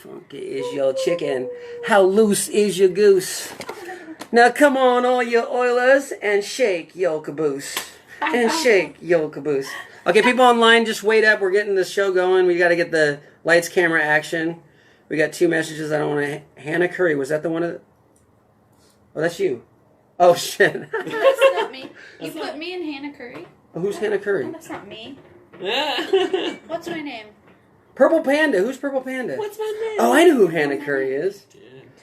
funky is your chicken? How loose is your goose? Now come on, all your Oilers, and shake your caboose. And shake your caboose. Okay, people online, just wait up. We're getting the show going. We got to get the lights, camera, action. We got 2 messages. I don't want to... Hannah Curry, was that the one of... Oh, that's you. Oh, shit. That's not me. You put me and Hannah Curry? Oh, who's Hannah Curry? Oh, that's not me. Yeah. What's my name? Purple Panda. Who's Purple Panda? What's my name? Oh, I know who Hannah Curry is.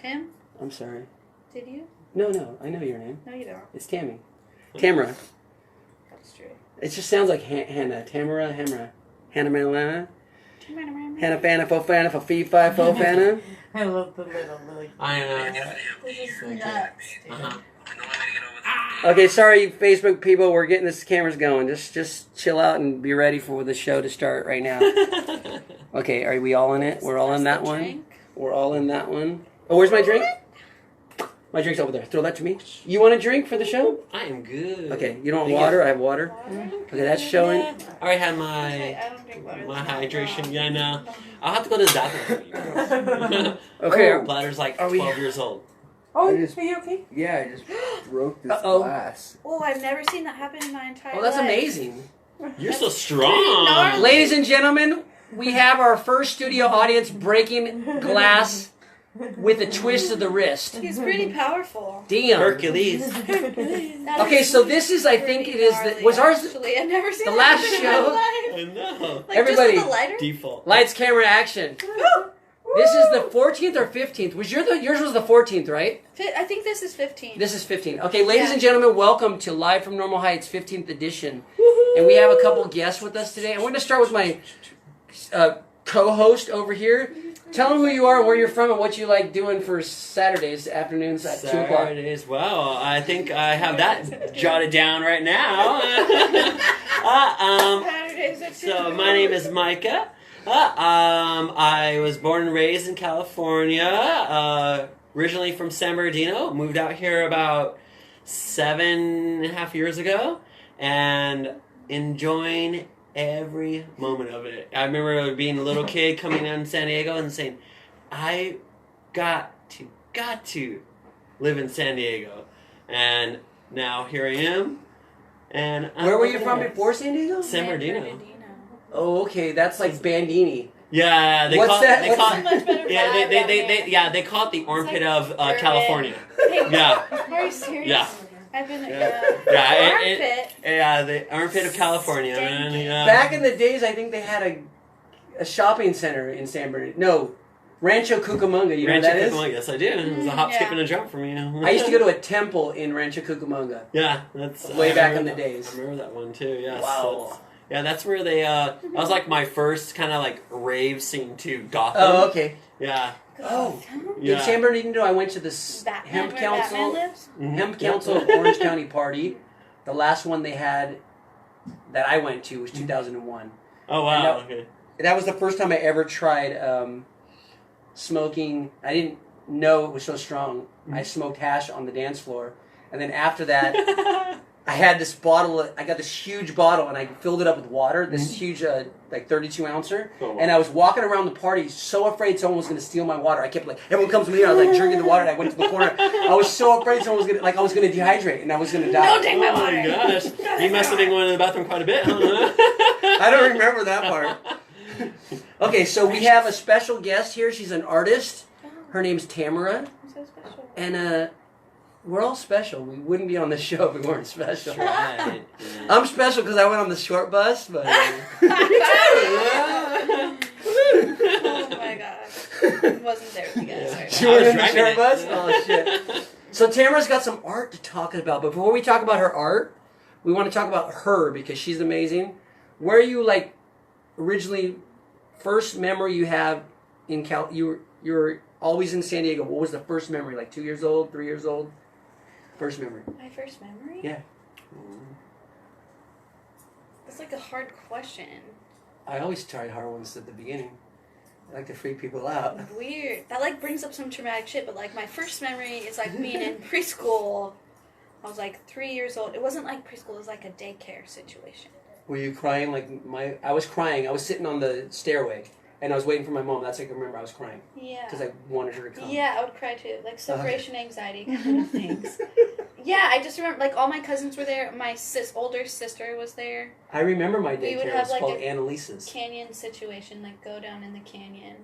Tim? I'm sorry. Did you? No, I know your name. No, you don't. It's Tammy. Tamara. That's true. It just sounds like Hannah. Tamara, Hannah Manalana. Hannah Fana, Fo Fana, Fo Fee Fi Fo Fana. I love the little Lily. I know. This is nuts, dude. Okay, sorry, Facebook people. We're getting this cameras going. Just chill out and be ready for the show to start right now. Okay, are we all in it? We're all in that one. Drink. We're all in that one. Oh, where's my drink? My drink's over there. Throw that to me. You want a drink for the show? I am good. Okay, you don't want water? I have water. Okay, that's showing. I already had Wait, I don't drink water. my hydration. Yeah, I know. I'll have to go to the bathroom. Okay. Our bladder's like 12 years old. Oh, I just- are you okay? Yeah, I just broke this Uh-oh. glass. Oh, I've never seen that happen in my entire life. Oh, that's amazing. You're so That's strong. gnarly. Ladies and gentlemen, we have our first studio audience breaking glass with a twist of the wrist. He's pretty powerful. Damn. Hercules. That Okay, is so this is, I think it is, gnarly, was ours Actually, I've never seen the that last happen show? in my life. I know. Like, Everybody- just with a lighter? Default. lights, camera, action. This is the 14th or 15th. Yours was the 14th, right? I think this is 15. This is 15. Okay, ladies Yeah. and gentlemen, welcome to Live from Normal Heights 15th edition. And we have a couple guests with us today. And we're going to start with my co-host over here. Tell them who you are, where you're from, and what you like doing for Saturdays, afternoons at 2 o'clock. Saturdays. Well, I think I have that jotted down right now. Saturdays at So my name is Micah. I was born and raised in California. Originally from San Bernardino. Moved out here about 7.5 years ago, and enjoying every moment of it. I remember being a little kid coming down to San Diego and saying, I got to live in San Diego. And now here I am. And Where were you from before San Diego? San Bernardino. Oh, okay, that's like Bandini. Yeah, they What's call that? They What's call So much better yeah, vibe down there. they call it the armpit like of German. California. Hey, Yeah. Are you serious? Yeah. I've been Yeah, yeah, the armpit of California. Man. Yeah. Back in the days, I think they had a shopping center in San Bernardino. No, Rancho Cucamonga. You know what that is? Cucamonga, yes, I do. It was a hop, Yeah. skip, and a jump from you. I used to go to a temple in Rancho Cucamonga. Yeah, that's Way I back remember in the that. days. I remember that one too. Yes. Wow. Yeah, that's where they. That was like my first kind of like rave scene too. Gotham. Oh, okay. Yeah. Oh, Yeah. in San Bernardino, I went to this Batman, hemp where council. Batman lives? Hemp Council of Orange County party. The last one they had that I went to was 2001. Oh wow. Okay. That was the first time I ever tried smoking. I didn't know it was so strong. I smoked hash on the dance floor. And then after that, I had this bottle. I got this huge bottle, and I filled it up with water. This huge, like 32 ouncer. Oh, wow. And I was walking around the party, so afraid someone was going to steal my water. I kept like, everyone comes with me. I was like drinking the water, and I went to the corner. I was so afraid someone was going to, like, I was going to dehydrate, and I was going to die. Don't take my Oh water. my gosh. You must have been going to the bathroom quite a bit, huh? I don't remember that part. Okay, so we have a special guest here. She's an artist. Her name's Tamara, I'm so special. and we're all special. We wouldn't be on the show if we weren't special. Right. I'm special because I went on the short bus, but Oh my god. Wasn't there with you guys. Yeah. she I went was on the driving short it. bus. Oh shit! So Tamara's got some art to talk about, but before we talk about her art, we want to talk about her because she's amazing. Where are you like originally? First memory you have in you were always in San Diego. What was the first memory? Like 2 years old, 3 years old? First memory. My first memory? Yeah. That's like a hard question. I always try hard ones at the beginning. I like to freak people out. Weird. That like brings up some traumatic shit, but like my first memory is like being in preschool. I was like 3 years old. It wasn't like preschool, it was like a daycare situation. Were you crying like I was crying. I was sitting on the stairway. and I was waiting for my mom. That's like I remember I was crying Yeah. because I wanted her to come. Yeah, I would cry too. Like separation anxiety kind of things. Yeah, I just remember like all my cousins were there. My older sister was there. I remember my We would daycare. It have, was like, called a Annalisa's. Canyon situation, like go down in the canyon.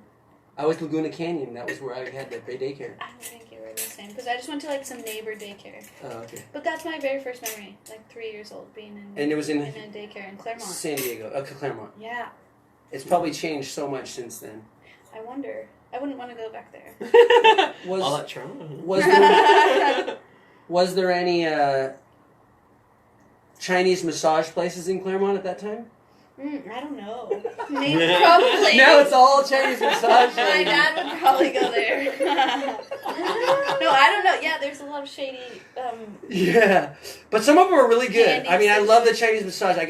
I was Laguna Canyon. That was where I had the daycare. I don't think you were the same because I just went to like some neighbor daycare. Oh, okay. But that's my very first memory, like 3 years old, being in And it was in a daycare in Claremont. San Diego. Claremont. Yeah, It's probably changed so much since then. I wonder. I wouldn't want to go back there. Was all that trauma. was there any Chinese massage places in Claremont at that time? I don't know. Maybe, probably. Now it's all Chinese massage. My dad would probably go there. No, I don't know. Yeah, there's a lot of shady. Yeah, but some of them are really good. Candy I mean, I love the Chinese massage. I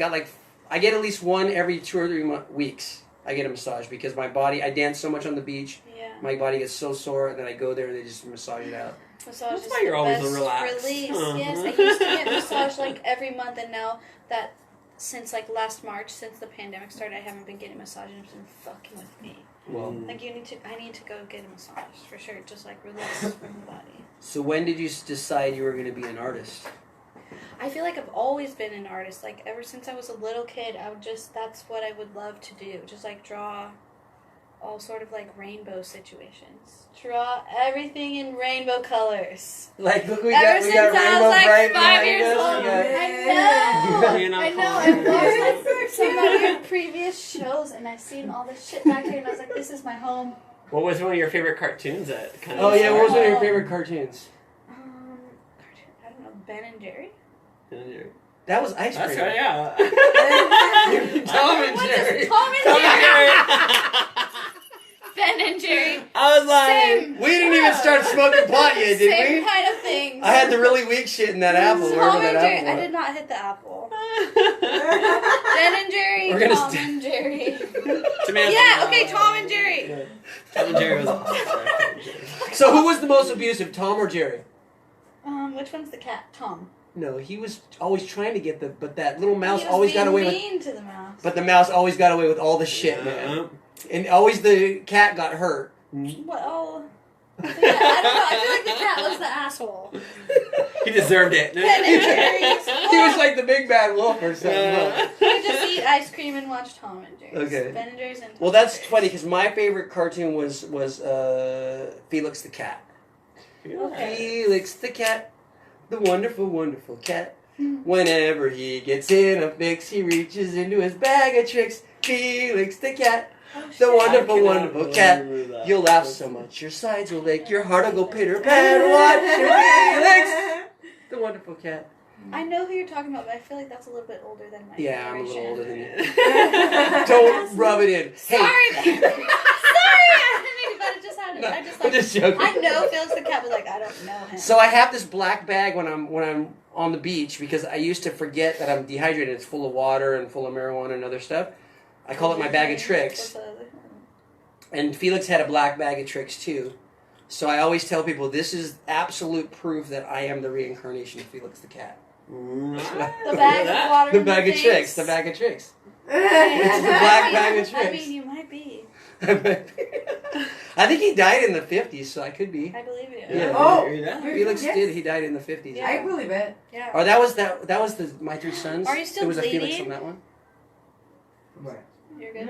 get at least one every 2 or 3 weeks. I get a massage because my body. I dance so much on the beach. Yeah. My body gets so sore, and then I go there and they just massage it out. Massage That's is why you're the always best relaxed. release. Uh-huh. Yes, I used to get massage like every month, and now that since like last March, since the pandemic started, I haven't been getting massage, and it's been fucking with me. Well, Like I need to go get a massage for sure. Just like release from the body. so when did you decide you were going to be an artist? I feel like I've always been an artist. Like ever since I was a little kid, that's what I would love to do. Just like draw all sort of like rainbow situations. Draw everything in rainbow colors. Like, look, we Ever got since rainbow I was like bright 5 behind years us. old. We got- You're not I know. calling I me. watched some of your previous shows, and I seen all this shit back here, and I was like, "This is my home." What was one of your favorite cartoons that kind of? Oh yeah, what was one of your favorite cartoons? I don't know, Ben and Jerry. That was Ice Cream. That's right, yeah. Tom and What Jerry. is Tom and Tom and Jerry? Jerry. Ben and Jerry. I was like, Same. We didn't even start smoking pot yet, did Same we? kind of thing. I had the really weak shit in that apple. Tom Wherever and that Jerry. apple I was. did not hit the apple. Ben and Jerry. We're gonna Tom and Jerry. Tomato. Yeah. Okay. Tom and Jerry. Tom and Jerry was awesome. So who was the most abusive, Tom or Jerry? Which one's the cat? Tom. No, he was always trying to get but that little mouse He was always got being away with. mean to the mouse. But the mouse always got away with all the shit, man. And always the cat got hurt. Well, I don't know. I feel like the cat was the asshole. He deserved it. Ben and Jerry's. He was like the big bad wolf or something. I just eat ice cream and watch Tom and Jerry. Okay. Ben and Jerry's and Tom Well, that's and Jerry's. funny because my favorite cartoon was Felix the cat. Okay. Felix the cat, the wonderful, wonderful cat. Whenever he gets in a fix, he reaches into his bag of tricks. Felix the cat, Oh, the shit. wonderful, wonderful cat. You'll laugh so much, your sides will ache, your heart will go pitter pat. Watch your Felix, the wonderful cat. I know who you're talking about, but I feel like that's a little bit older than my Yeah, I'm a generation. little older than you. Don't rub it in. Sorry, Hey, babe. Sorry, I didn't mean to, but it just had it. No, I just I'm like. just joking. I know Felix the cat, but like I don't know him. so I have this black bag when I'm on the beach because I used to forget that I'm dehydrated. It's full of water and full of marijuana and other stuff. I call it my bag of tricks. And Felix had a black bag of tricks too. So I always tell people this is absolute proof that I am the reincarnation of Felix the cat. The bag of water. The bag of things. tricks. The bag of tricks. It's the black bag of I tricks. mean, you might be. I think he died in the 50s, so I could be. I believe you. Yeah. Oh. Felix Yes. did. He died in the 50s. Yeah. I believe it. Yeah. Oh, that was the My Three Sons. Are you still There was a Felix bleeding? on that one. Right. You're good.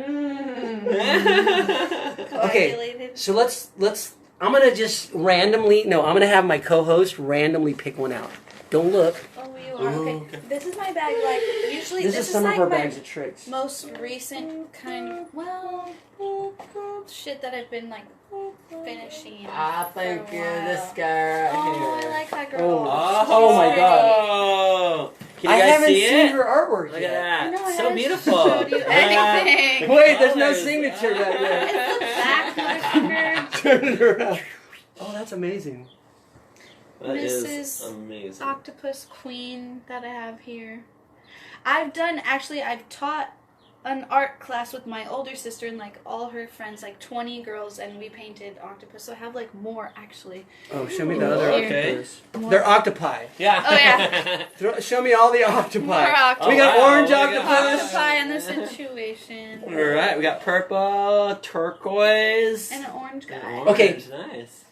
Okay. Coagulated. So let's. I'm gonna just randomly. No, I'm gonna have my co-host randomly pick one out. Don't look. Oh, you are. Ooh, Okay. okay. This is my bag. Like usually, This is some like of our my bags of tricks. most recent kind of shit that I've been like finishing. I think for a you're this while. guy right Oh, here. I like that girl. Oh my God. Oh, can you I guys haven't see seen it? her artwork Look yet. at No, I that. So haven't beautiful. showed you anything. Wait, there's no Colors. signature back there. It's the back, motherfucker. Turn it around. Oh, that's amazing. That is Mrs. amazing. Octopus Queen that I have here. I've taught an art class with my older sister and like all her friends, like 20 girls, and we painted octopus. So I have like more actually. Oh, show me the other Okay. octopus. More. They're octopi. Yeah. Oh, yeah. Show me all the octopi. More octopus. We got Oh, wow. orange Oh my octopus. Octopi in this situation. All right, we got purple, turquoise, And an orange guy. and orange. Okay. Nice.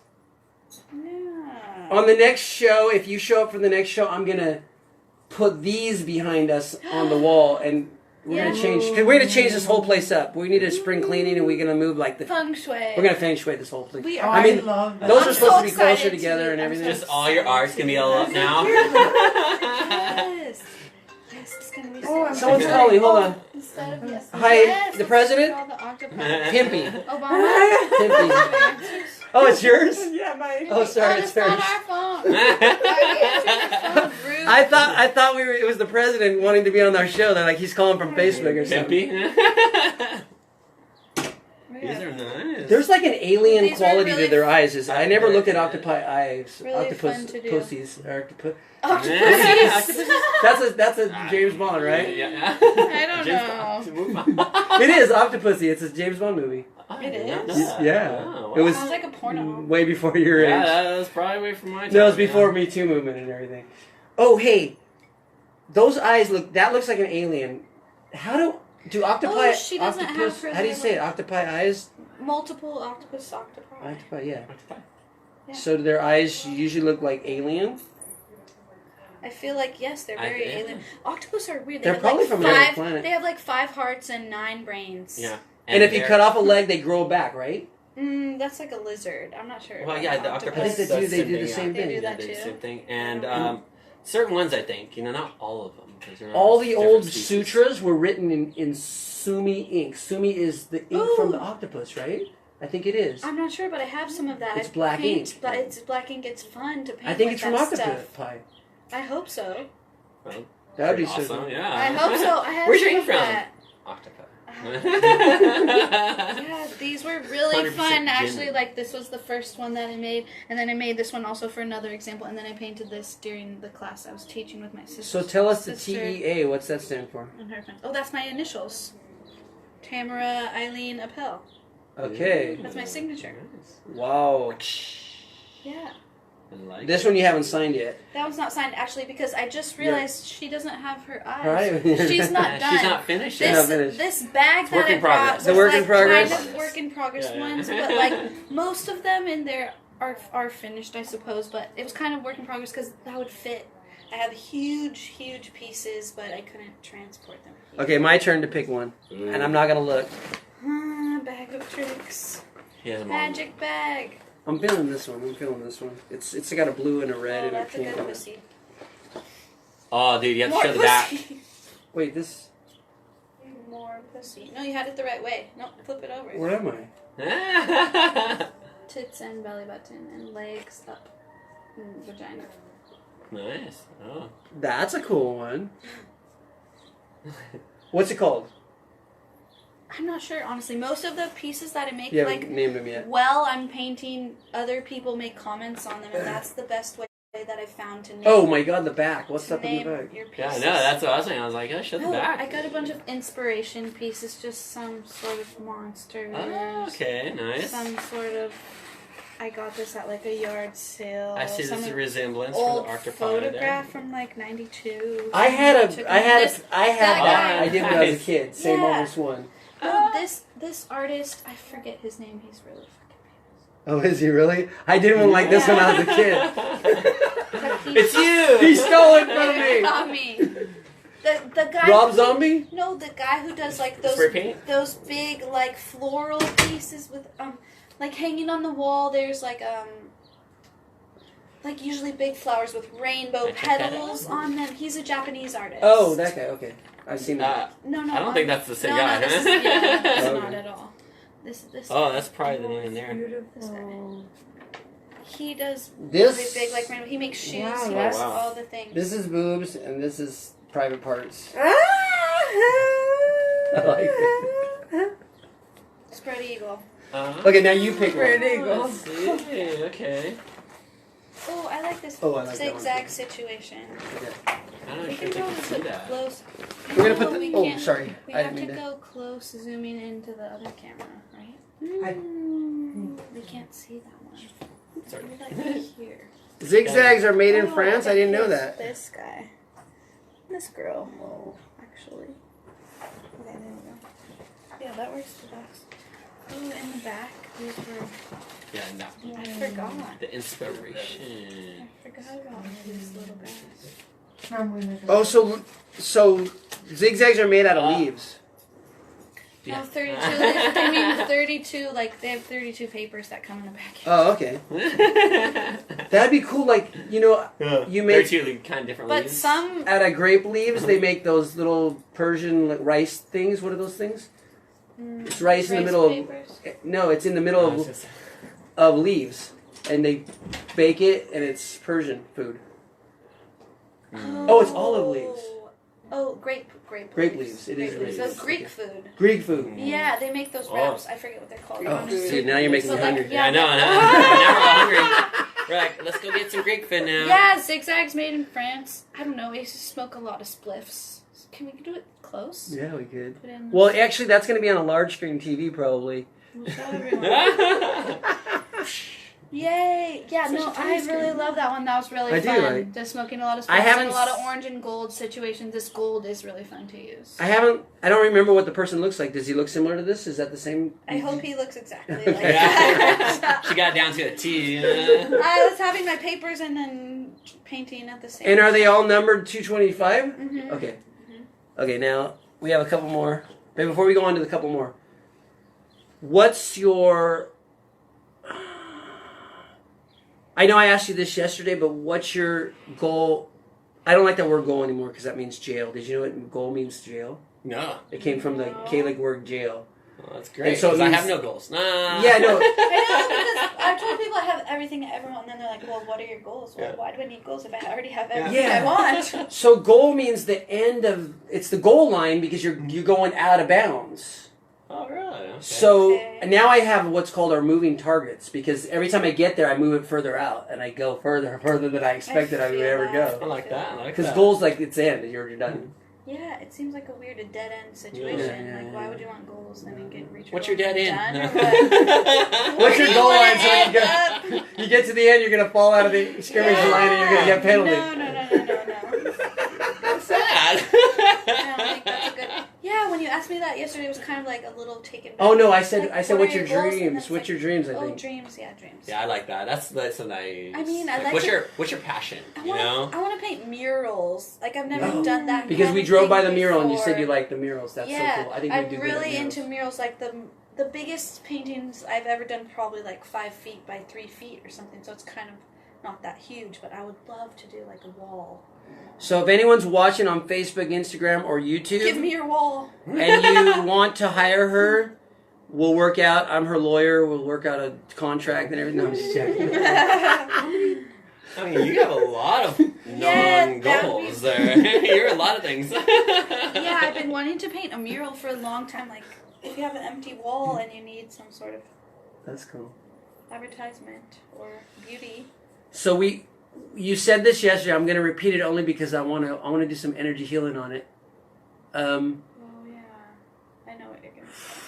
Yeah. On the next show, if you show up for the next show, I'm gonna put these behind us on the wall, and we're gonna change. Cause we're gonna change this whole place up. We need a spring cleaning, and we're gonna move like the. Feng shui. We're gonna feng shui this whole place. We Oh, are. I mean, love that. those I'm are so supposed to be excited closer to together be- and I'm everything. so Just all your art's gonna be all up now. Yes. Yes, it's gonna be so Someone's good. calling. Hold on. Instead of yes. Hi, Yes, the let's president? call the octopus. Pimpy. Obama. Pimpy. Oh, it's yours? Yeah, my. Oh, sorry, Oh, it's that's not hers. our phone. Why are you answering the phone? Rude. I thought it was the president wanting to be on our show. They're like he's calling from Facebook or something. Pimpy. Yeah. These are nice. There's like an alien These are quality really to their eyes. I never looked at Yeah. octopi eyes. Really Octopus fun to do. pussies. Octopus. Octopuses. That's a James Bond, right? Yeah. I don't James know. Bond. Move on. It is Octopussy. It's a James Bond movie. I It did not know is? that. Yeah. Oh, It was Sounds like a porno. way before your Yeah, age. that was probably way from my time. No, it was before yeah. Me Too movement and everything. Oh, hey, those eyes look. That looks like an alien. How do octopi? Oh, she doesn't have octopus? her How do you say it? little- Octopi eyes? Multiple octopus octopi. Octopi, yeah. Yeah. So do their eyes usually look like alien? I feel like yes, they're very yeah. alien. Octopus are weird. They They're have probably like from another five. planet. They have like 5 hearts and 9 brains. Yeah. And if you they're- cut off a leg, they grow back, right? That's like a lizard. I'm not sure. Well, about yeah, the octopus. octopus. I think they does do- they do the yeah. same They thing. do Yeah, that they do the too. same thing. And certain ones, I think. Not all of them. 'Cause there are All the different old species. sutras were written in sumi ink. Sumi is the ink from the Ooh. octopus, right? I think it is. I'm not sure, but I have some of that. It's I black paint, ink. But it's black ink. It's fun to paint. I think with it's from that stuff. octopi. I hope so. Well, That would be awesome. so cool. Yeah. I hope so. I have Where's your some ink of from? that. Octopi. Yeah, these were really 100% fun. Actually, genuine. like this was the first one that I made, and then I made this one also for another example, and then I painted this during the class I was teaching with my sister. So tell us the sister TEA. What's that stand for? and her friends. Oh, that's my initials. Tamara Appel. Okay. That's my signature. Nice. Wow. Yeah. I like This it. one you haven't signed yet. That one's not signed actually because I just realized she doesn't have her eyes. Right. She's not done. She's not finished She's yet. not This, finished. this bag It's work that I in brought progress. was The work in like progress? kind of work in progress Yeah, yeah. ones, but like most of them in there are finished, I suppose. But it was kind of work in progress because that would fit. I have huge pieces, but I couldn't transport them. Okay, my turn to pick one, and I'm not gonna look. Bag of tricks, He has them all. magic bag. I'm feeling this one. It's got a blue and a red Oh, and a that's a pink. good on it. pussy. Oh, dude, you have to More show the back. pussy. Wait, this. More pussy. No, you had it the right way. No, flip it over. Where am I? Tits and belly button and legs up. And vagina. Nice. Oh. That's a cool one. What's it called? I'm not sure, honestly. Most of the pieces that I make, You haven't like, named them yet. while I'm painting, other people make comments on them, and that's the best way that I found to name. Oh my god, the back. What's to up in the name back? your Yeah, pieces. no, that's what I was saying. I was like, oh, show the Oh, back. I got a bunch of inspiration pieces, just some sort of monsters. Oh, okay, nice. Some sort of. I got this at like a yard sale. I see some this resemblance from old the octopi photograph there. from like '92. I had Took a, I had, this- a, I had that that. guy. I did when I was a Nice. kid. Same Yeah. almost one. Oh, this artist, I forget his name. He's really Oh, is he really? I did one like this when I was a kid. fucking. It's you! He stole it from He me. got me. The guy. Rob who- Zombie? No, the guy who does like Spray paint? those big like floral pieces with like hanging on the wall. There's like usually big flowers with rainbow Can I check that petals on them. He's a Japanese artist. Oh, that guy. Okay, I've seen that. No, I don't think that's the same no, guy. No, this is, yeah, that's Okay. not at all. This. Oh, that's probably the name in there. This guy. He does This- really big like rainbow. He makes shoes. Wow, he that's- makes wow. all the things. This is boobs, and this is private parts. Ah! I like it. Spread eagle. Uh-huh. Okay, now you pick one. Pretty Oh, cool. let's see. Okay. Oh, I like this Oh, I like that one zigzag too. situation. I'm not We sure can if go I can see to that. close. We're gonna put No, the. we Oh, can't. sorry. We I have didn't to mean to. go close, zooming into the other camera, right? We can't see that one. Sorry. We're like here. Zigzags are made in Oh, France. I didn't know this- that. This guy. This girl. Actually. Okay, there we go. Yeah, that works the best. Oh, in the back, these were. Yeah, no. I forgot. The inspiration. I forgot about these little guys. Oh, so zigzags are made out of leaves. No, 32. I mean, 32. Like they have 32 papers that come in the package. Oh, okay. That'd be cool. Like you make 32 kind of different But leaves. some. out of grape leaves. They make those little Persian like, rice things. What are those things? It's rice in the middle of. papers? No, it's in the middle I was of just- leaves, and they bake it, and it's Persian food. Oh, it's olive leaves. Oh, grape leaves. It is Grape leaves. grape So leaves. Greek food. Greek food. Yeah, they make those Oh. wraps. I forget what they're called. Oh, honestly. dude, now you're making me But, like, hungry. Yeah, I know. Now we're all hungry. We're like, let's go get some Greek food now. Yeah, zigzags made in France. I don't know. I used to smoke a lot of spliffs. Can we do it close? Yeah, we could. Put in Well, actually, that's going to be on a large screen TV probably. We'll show everyone. Yay! Yeah, no, I really love that one. That was really I do fun. like- Just smoking a lot of I spliffs haven't and a lot of s- orange and gold situations. This gold is really fun to use. I don't remember what the person looks like. Does he look similar to this? Is that the same? I hope he looks exactly like Okay. that. She got down to a T. I was having my papers and then painting at the same And are they all numbered 225? Mm-hmm. Okay. Okay, now we have a couple more. But before we go on to the couple more, what's your... I know I asked you this yesterday, but what's your goal? I don't like that word goal anymore because that means jail. Did you know what goal means jail? No. It came from the Gaelic word jail. Well, that's great. And so it 'cause I means- have no goals. Nah. Yeah, no. I know, because I've told people I have everything and everyone, and then they're like, well, what are your goals? Well, Yeah. why do I need goals if I already have everything Yeah. I want? So goal means the end of... It's the goal line because you're going out of bounds. Oh, really? Okay. So Okay. now I have what's called our moving targets because every time I get there, I move it further out and I go further than I expected I would feel ever that. I go. like that. I like Because that. goals like it's the end, you're done. Yeah, it seems like a weird dead end situation. Yeah, like, yeah, why yeah. would you want goals? I mean, get reach. What's your dead end? Done, or what? What's your You goal wanna line? So end you, up- go, you get to the end, you're gonna fall out of the scrimmage line and you're gonna get penalty. No. That's sad. I don't think that's a good. Yeah, when you asked me that yesterday, it was kind of like a little taken back. Oh no, I said Like, what's what are your goals? And then dreams? it's What's like, your dreams? I Oh, think. dreams. Yeah, dreams. Yeah, I like that. That's a nice. I mean, I like what's it- your passion? I You want. know. I want to paint murals. Like I've never Oh. done that. Because kind we of drove thing by the mural and you said before. you like the murals. That's Yeah, so cool. I think I'm we do good at really murals. into murals. Like the biggest paintings I've ever done, probably like 5 feet by 3 feet or something. So it's kind of not that huge, but I would love to do like a wall. So if anyone's watching on Facebook, Instagram, or YouTube, Give me your wall. and you want to hire her, we'll work out. I'm her lawyer. We'll work out a contract and everything. No, I'm just joking. I mean, you have a lot of Yeah, known that would goals be- there. You're a lot of things. Yeah, I've been wanting to paint a mural for a long time. Like, if you have an empty wall and you need some sort of That's cool. advertisement or beauty. So you said this yesterday. I'm going to repeat it only because I want to do some energy healing on it. Oh yeah, I know what you're gonna say.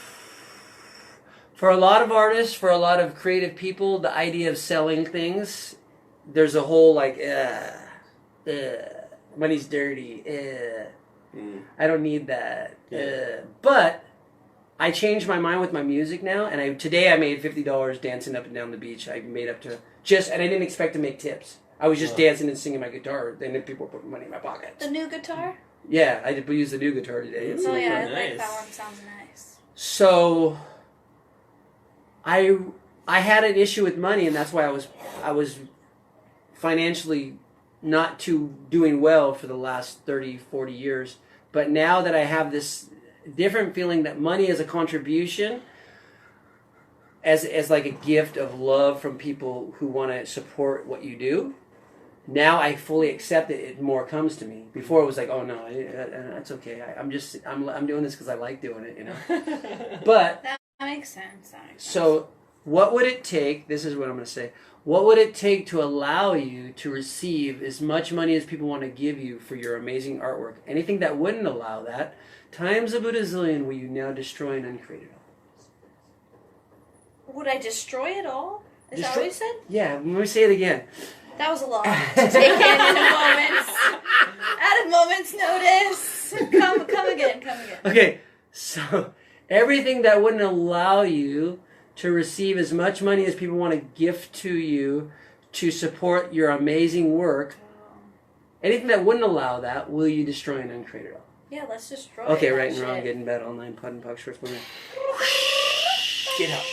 For a lot of artists, for a lot of creative people, the idea of selling things, there's a whole like, money's dirty. I don't need that. Yeah. But I changed my mind with my music now, and today I made $50 dancing up and down the beach. I made up to and I didn't expect to make tips. I was just dancing and singing my guitar, and then people put money in my pocket. The new guitar? Yeah, I did use the new guitar today. It's Oh really yeah, I fun. like Nice. that one. Sounds nice. So I had an issue with money, and that's why I was financially not too doing well for the last 30, 40 years. But now that I have this different feeling that money is a contribution, as like a gift of love from people who want to support what you do, now I fully accept it. It more comes to me. Before it was like, oh no, that's okay. I'm doing this because I like doing it, you know. But That makes sense. so, what would it take? This is what I'm going to say. What would it take to allow you to receive as much money as people want to give you for your amazing artwork? Anything that wouldn't allow that, times a Buddha-zillion will you now destroy and uncreate it all? Would I destroy it all? Is that what you said? Yeah, let me say it again. That was a lot to take in a moment's notice. Come again. Okay, so everything that wouldn't allow you to receive as much money as people want to gift to you to support your amazing work, anything that wouldn't allow that, will you destroy and uncreate it all? Yeah, let's destroy Okay, that right and shit. wrong, good and bad, online, pud and puck, shorts, women. Get out.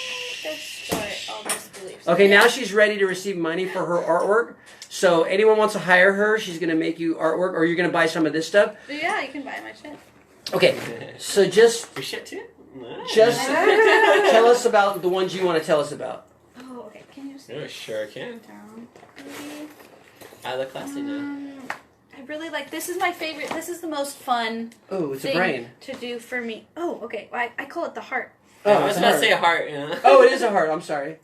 Destroy all misbeliefs. Okay, now she's ready to receive money for her artwork. So anyone wants to hire her, she's going to make you artwork, or you're going to buy some of this stuff. Yeah, you can buy my shit. Okay, so just Your shit too? Just tell us about the ones you want to tell us about. Oh, okay. Can you see? Yeah, sure can. Down, maybe? I look classy now. I really like. This is my favorite. This is the most fun Oh, it's a thing brain. to do for me. Oh, okay. I call it the heart. I Oh, was it's a about to heart. say a heart, yeah. Oh, it is a heart. I'm sorry.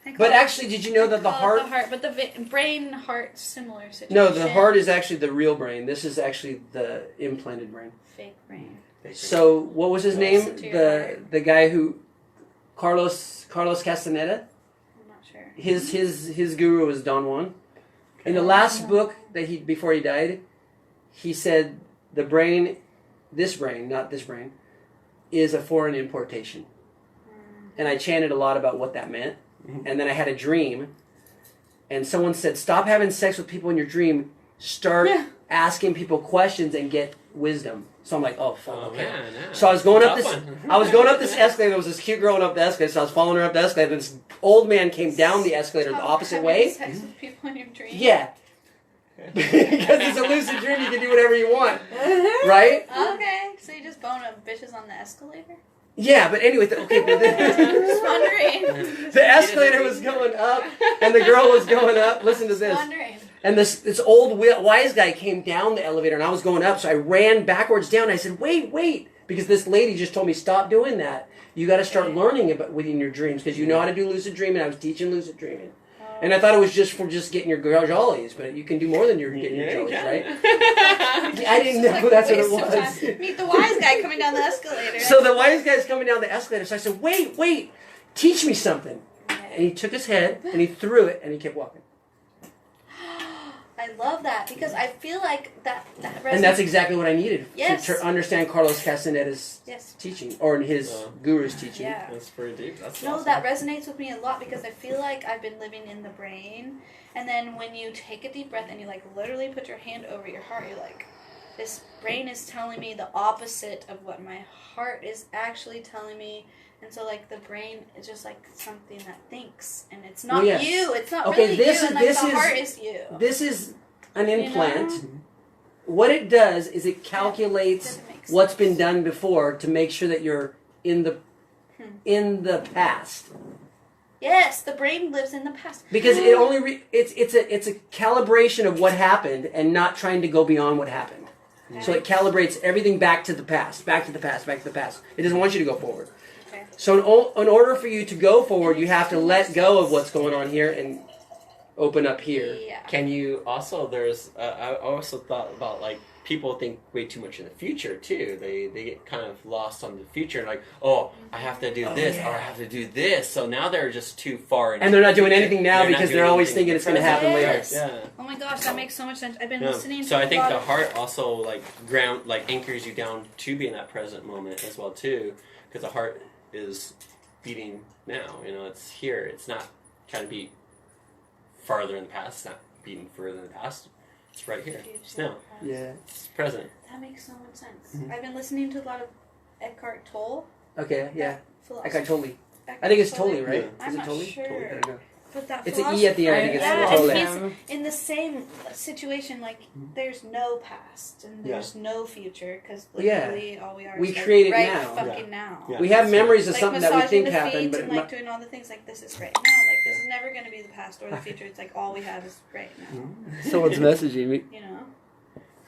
I call But it- actually, did you know that the I call it heart... the heart, but the brain heart similar situation. No, the heart is actually the real brain. This is actually the implanted brain. fake brain. So, what was his name? Listen to your heart. The guy who... Carlos Castaneda? I'm not sure. His guru was Don Juan. In the last book that before he died, he said the brain, this brain, not this brain, is a foreign importation. And I chanted a lot about what that meant. And then I had a dream, and someone said, "Stop having sex with people in your dream. Start asking people questions and get wisdom." So I'm like, "Oh fuck, okay." Man, yeah. So I was going up Tough this. one. I was going up this escalator. There was this cute girl going up the escalator. So I was following her up the escalator. And this old man came down the escalator the Stop opposite having way. Sex with people in your dream. Yeah. Because it's a lucid dream, you can do whatever you want, right? Okay, so you just bone up bitches on the escalator? Yeah, but anyway, but Just wondering. the escalator was going up, and the girl was going up. Listen to Just this. wondering. And this old wise guy came down the elevator, and I was going up, so I ran backwards down. I said, "Wait," because this lady just told me, "Stop doing that. You got to start learning about within your dreams, because you know how to do lucid dreaming." I was teaching lucid dreaming. And I thought it was just for getting your jollies, but you can do more than getting your jollies, right? I didn't know Like that's a what it waste of was. time. Meet the wise guy coming down the escalator. So the wise guy's coming down the escalator, so I said, wait, teach me something. And he took his head, and he threw it, and he kept walking. I love that because I feel like that resonates. And that's exactly what I needed Yes. to understand Carlos Castaneda's Yes. teaching, or his guru's teaching. Yeah. That's pretty deep. That's No, awesome. that resonates with me a lot because I feel like I've been living in the brain, and then when you take a deep breath and you like literally put your hand over your heart, you're like, this brain is telling me the opposite of what my heart is actually telling me. And so, like, the brain is just like something that thinks, and it's not Well, yes. you. It's not Okay, really this you, is- and like this the is- heart is you. This is an You know? implant. What it does is it calculates Doesn't make what's sense. been done before to make sure that you're in the past. Yes, the brain lives in the past. Because it only it's a calibration of what happened and not trying to go beyond what happened. So it calibrates everything back to the past, back to the past, back to the past. It doesn't want you to go forward. Okay. So in order for you to go forward, you have to let go of what's going on here and open up here. Yeah. Can you also? There's. I also thought about like people think way too much in the future too. They get kind of lost on the future and like, oh, I have to do this or I have to do this. So now they're just too far. And they're not doing anything now They're not because doing they're always anything thinking it's going to happen Yes. later. Yeah. Oh my gosh, that makes so much sense. I've been Yeah. listening to So I a think lot the of- heart also like anchors you down to be in that present moment as well too, because the heart is beating now. You know, it's here. It's not trying to beat farther in the past. It's not beating further in the past. It's right here. It's now. Yeah. It's present. That makes so much sense. Mm-hmm. I've been listening to a lot of Eckhart Tolle. Okay, yeah. that philosopher- I got totally. Eckhart I think it's Tolle. Totally, right? Yeah. I'm Is it not Totally? sure. Totally, I don't know. But that It's an E at the end. I think it's yeah, Totally. and he's in the same situation. Like, there's no past and there's no future because Yeah. literally all we are We is like, create it right now. fucking now. Yeah. We have memories of Like something that we massaging think the happened, feet but and like doing all the things like this is right now. Like this is never going to be the past or the future. It's like all we have is right now. someone's messaging me. You know.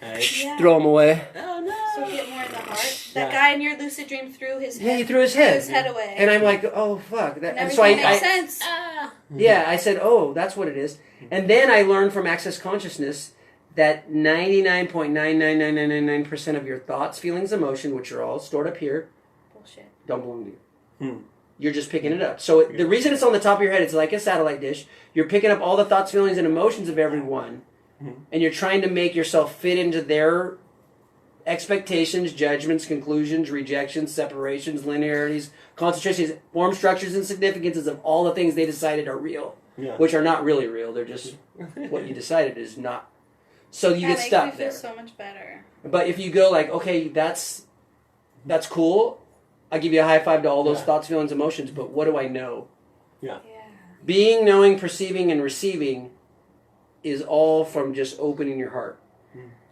Right? Yeah. Throw them away. Oh no. So get more in the heart. That Yeah. guy in your lucid dream threw his head. Yeah, he threw his head. away. And I'm like, oh fuck. And And so everything I makes sense. yeah. Yeah, I said, oh, that's what it is. And then I learned from Access Consciousness that 99.99999% of your thoughts, feelings, emotion, which are all stored up here, Bullshit. don't belong to you. Hmm. You're just picking it up. So the reason it's on the top of your head, it's like a satellite dish. You're picking up all the thoughts, feelings, and emotions of everyone, and you're trying to make yourself fit into their expectations, judgments, conclusions, rejections, separations, linearities, concentrations, form structures, and significances of all the things they decided are real, which are not really real. They're just what you decided is not. So you get stuck makes me there. feel so much better. But if you go like, okay, that's cool. I give you a high five to all those thoughts, feelings, emotions. But what do I know? Yeah. Being, knowing, perceiving, and receiving is all from just opening your heart.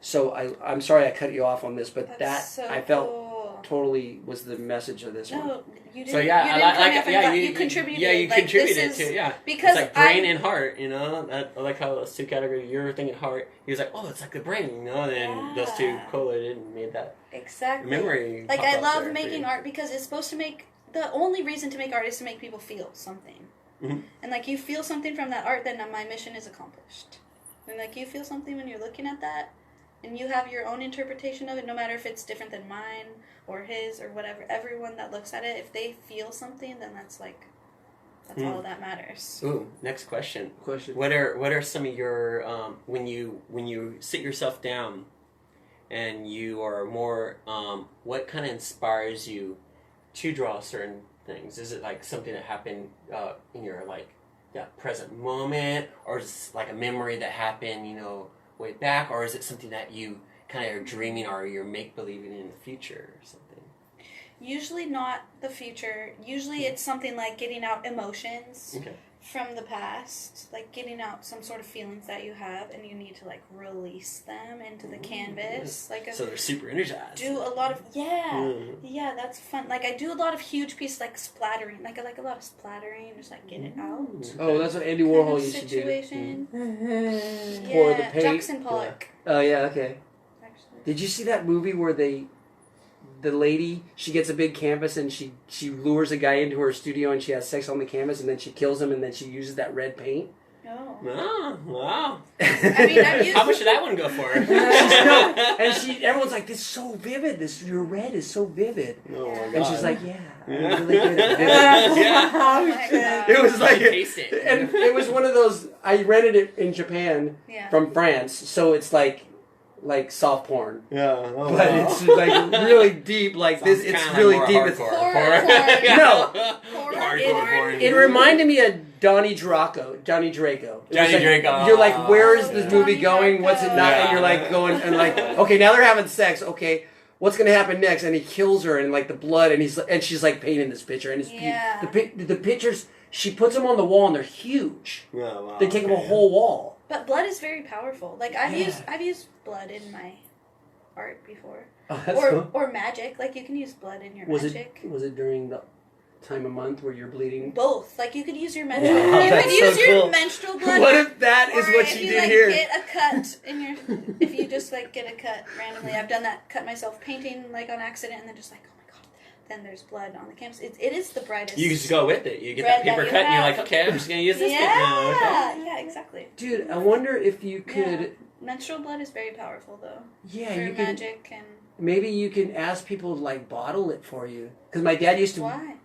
So I'm sorry I cut you off on this, but That's so I felt cool. totally was the message of this one. No, you didn't. So yeah, you I didn't like cut me off and you contributed. Yeah, you like, contributed this to is, it. Yeah, because it's like brain and heart. You know, I like how those two categories. You're thinking heart. He was like, oh, it's like the brain. You know, and then those two collated and made that exactly memory. Like pop I up love there for making you. art because it's supposed to make the only reason to make art is to make people feel something. And like you feel something from that art, then my mission is accomplished. And like you feel something when you're looking at that. And you have your own interpretation of it, no matter if it's different than mine or his or whatever. Everyone that looks at it, if they feel something, then that's all that matters. Ooh, next question. What are some of your when you sit yourself down and you are more what kind of inspires you to draw certain things? Is it like something that happened in your like that present moment, or is it like a memory that happened, way back, or is it something that you kind of are dreaming or you're make-believing in the future or something? Usually not the future. Usually it's something like getting out emotions from the past, like getting out some sort of feelings that you have and you need to like release them into the canvas. Like so they're super energized. Do a lot of yeah, that's fun. Like I do a lot of huge pieces like splattering. Like I like a lot of splattering, just like get it out. Oh, that's what Andy Warhol used situation. to do. Yeah, Pour the paint. Jackson Pollock. Oh yeah, okay. Actually. Did you see that movie where the lady, she gets a big canvas and she lures a guy into her studio and she has sex on the canvas and then she kills him and then she uses that red paint? No. Oh, wow. I mean, I've used... How much did that one go for? And everyone's like, this is so vivid. Your red is so vivid. Oh my God. And she's like, yeah, I'm really good at vivid. Oh my God. It was like, taste it. and it was one of those, I rented it in Japan from France, so it's like soft porn. Yeah. Oh, but it's like really deep, like sounds this. It's kinda really like deep. more It's hardcore. No. Hardcore porn. It reminded me of Johnny Draco. It was like, Draco. You're like, where is this movie Johnny going? What's it not? Yeah. And you're like going and like, okay, now they're having sex. Okay, what's gonna happen next? And he kills her and like the blood and she's like painting this picture and it's the pictures. She puts them on the wall and they're huge. Oh, wow. They take up a whole wall. But blood is very powerful. Like I've used blood in my art before, Oh, that's cool. or magic. Like you can use blood in your Was magic. it during the time of month where you're bleeding? Both. Like you could use your menstrual. Wow, you that's could use so your cool. menstrual blood. What if that is or what if she you did like here? get a cut in your. If you just like get a cut randomly, I've done that. Cut myself painting like on accident, and then just like, oh my God. Then there's blood on the canvas. It is the brightest. You just go with it. You get red that paper that you cut and you're have. like, okay, I'm just going to use this bit Yeah, now. Okay. yeah, exactly. Dude, I wonder if you could. Yeah. Menstrual blood is very powerful, though. Yeah, for you can. magic and. Maybe you can ask people to like bottle it for you. Because my dad used to. Why?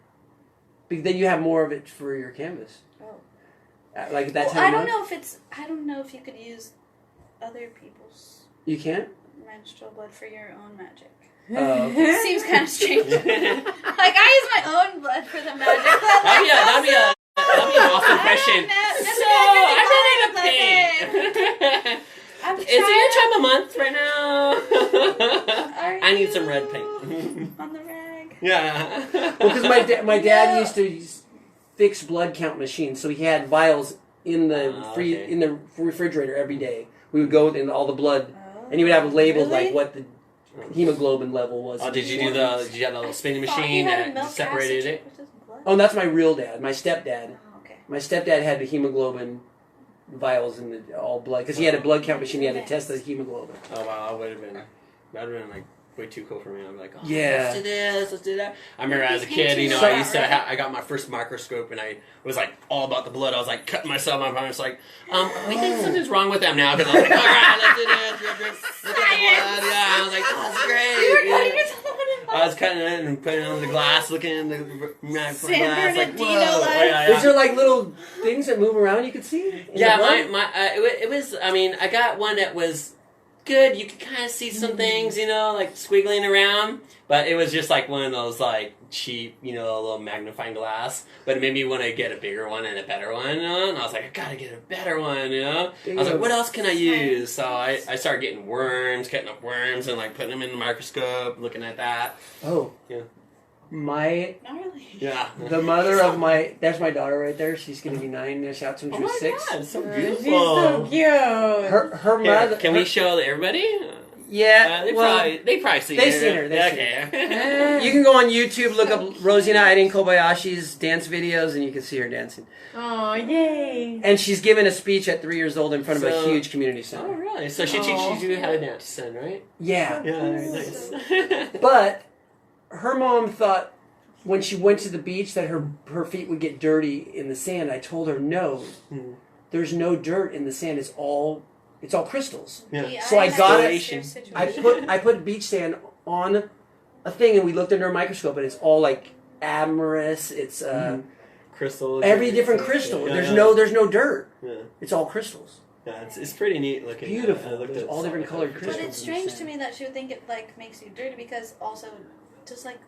Because then you have more of it for your canvas. Oh. Like that's Well, how. I don't know if it's. I don't know if you could use other people's You can't. menstrual blood for your own magic. Oh. It seems kind of strange. Like I use my own blood for the magic. But That'd be an awesome question. That's So, I'm ready to paint. Is it your time of month right now? I need some red paint. On the rag. Yeah. Well, because my dad used to fix blood count machines, so he had vials in the in the refrigerator every day. We would go in all the blood, and he would have labeled like what the hemoglobin level was. Oh, did you have the little spinning machine that separated it? Oh, that's my real dad, my stepdad. Oh, okay. My stepdad had the hemoglobin vials in the all blood because he had a blood count machine. He had to test the hemoglobin. Oh wow, that would have been like way too cool for me. I'm like, oh, Yeah. let's do this, let's do that. I remember as a It's kid, you know, so- I used to I got my first microscope, and I was like all about the blood. I was like cutting myself. My parents like, we think something's wrong with them now, because I was like, all right, let's do this. Look at the blood. Yeah, I was like, oh, that's great. You were Yeah. cutting yourself in I was cutting it and putting it on the glass, looking in the glass, San like, whoa. Bernardino Oh, life. yeah. Is there like little things that move around you could see? in Yeah, the blood? it was. I mean, I got one that was good. You could kind of see some things, you know, like squiggling around. But it was just like one of those like cheap, you know, little magnifying glass. But it made me want to get a bigger one and a better one. You know? And I was like, I gotta get a better one. You know, I was like, what else can I use? So I started getting worms, cutting up worms, and like putting them in the microscope, looking at that. Oh. Yeah. My Gnarly. Yeah. The mother of that's my daughter right there. She's gonna be 9. Shout out to when Oh she was my 6. God, so She's beautiful. so cute. Her Here, mother. can we show everybody? Yeah. They probably see they her. seen her, they seen Okay. you can go on YouTube, look up Rosina Irene Kobayashi's dance videos, and you can see her dancing. Oh, yay. And she's given a speech at 3 years old in front of a So- huge community Oh, center. really? So she teaches you how to dance, then, right? Yeah. Yeah, nice. But her mom thought when she went to the beach that her feet would get dirty in the sand. I told her no. Hmm. There's no dirt in the sand. It's all crystals. Yeah. So I got it. Situation. I put beach sand on a thing, and we looked under a microscope, and it's all like amorous. It's Crystals. every different crystal. Yeah, There's yeah. no dirt. Yeah. It's all crystals. Yeah, it's pretty neat looking. Beautiful. I looked There's at all some different of it. colored But crystals. it's strange to me that she would think it like makes you dirty because also just like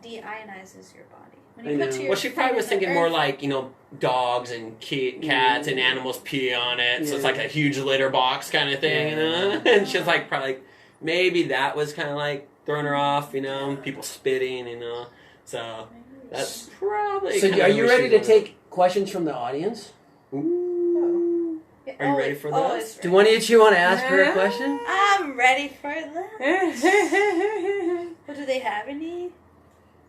deionizes your body. When I you put know. your Well, she probably feet was in the thinking more earth- like, you know, dogs and cats and animals pee on it, so it's Yeah. like a huge litter box kind of thing, you know? And she was like, probably, like, maybe that was kind of like throwing her off, you know? People spitting, you know? So that's probably. So kinda are you where ready she to was. take questions from the audience? Ooh. Yeah, Are you ready always- for always this? Do ready. one of you want to ask her a question? I'm ready for that. Well, do they have any?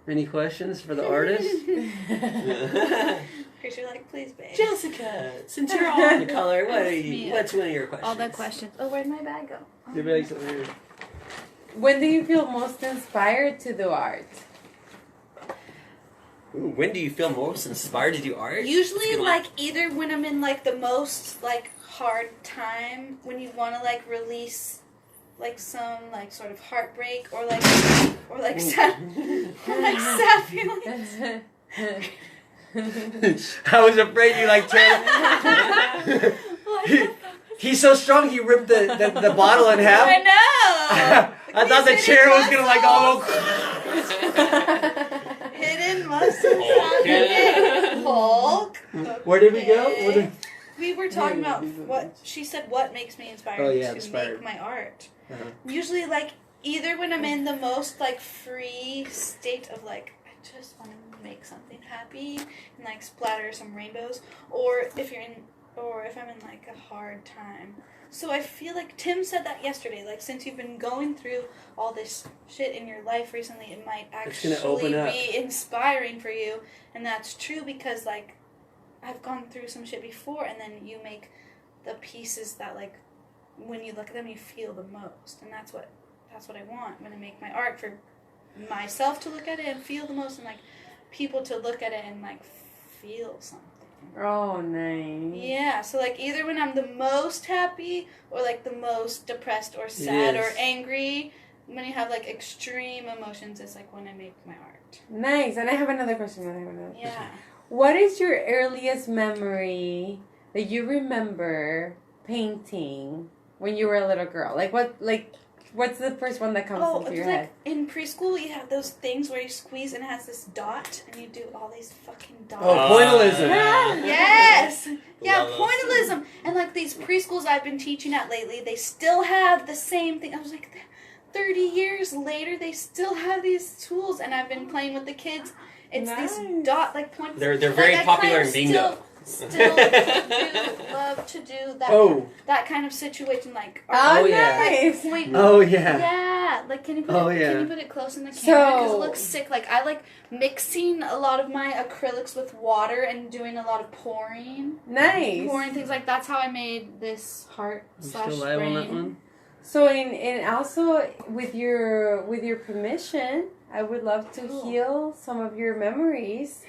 Any questions for the artist? Because you're like, please, babe. Jessica, since you're on the color, Me. what's one of your questions? All the questions. Oh, where'd my bag go? Oh. Your bag's over here. When do you feel most inspired to do art? Ooh, when do you feel most inspired to do art? Usually, That's a good one. like, either when I'm in, like, the most, like, hard time, when you want to, like, release, like, some, like, sort of heartbreak, or, like, sad, or, like, sad feelings. I was afraid you like tear. He's so strong. He ripped the bottle in half. I know! I thought the These chair was hidden gonna like all. Hidden muscles happening. Hulk. Where did we go? Okay. What did- We were talking about what she said. What makes me inspired Oh, yeah, to inspired. make my art? Uh-huh. Usually, like either when I'm in the most like free state of like I just want to make something happy and like splatter some rainbows, or if I'm in like a hard time. So I feel like Tim said that yesterday. Like since you've been going through all this shit in your life recently, it might It's gonna actually open up. be inspiring for you, and that's true because like. I've gone through some shit before, and then you make the pieces that, like, when you look at them, you feel the most, and that's what I want when I make my art, for myself to look at it and feel the most, and like people to look at it and like feel something. Oh, nice. Yeah, so like either when I'm the most happy or like the most depressed or sad or is. angry, when you have like extreme emotions, it's like when I make my art. Nice. And I have another question. Yeah. What is your earliest memory that you remember painting when you were a little girl? What's the first one that comes into your like head? in preschool, you have those things where you squeeze and it has this dot, and you do all these fucking dots. Oh, pointillism. Yes! Yeah, Love those. pointillism. And like these preschools I've been teaching at lately, they still have the same thing. I was like, 30 years later, they still have these tools, and I've been playing with the kids. It's Nice. these dot, like points. They're very I popular kind in of bingo. Still love to do that. Oh. That kind of situation, like. Oh, Oh, yeah. nice. Point. Oh yeah. Yeah, like can you put Oh, it? yeah. Can you put it close in the camera? Because So- it looks sick. Like I like mixing a lot of my acrylics with water and doing a lot of pouring Nice. things. Like that's how I made this heart You slash still live on that brain. one? So and also with your permission, I would love to heal some of your memories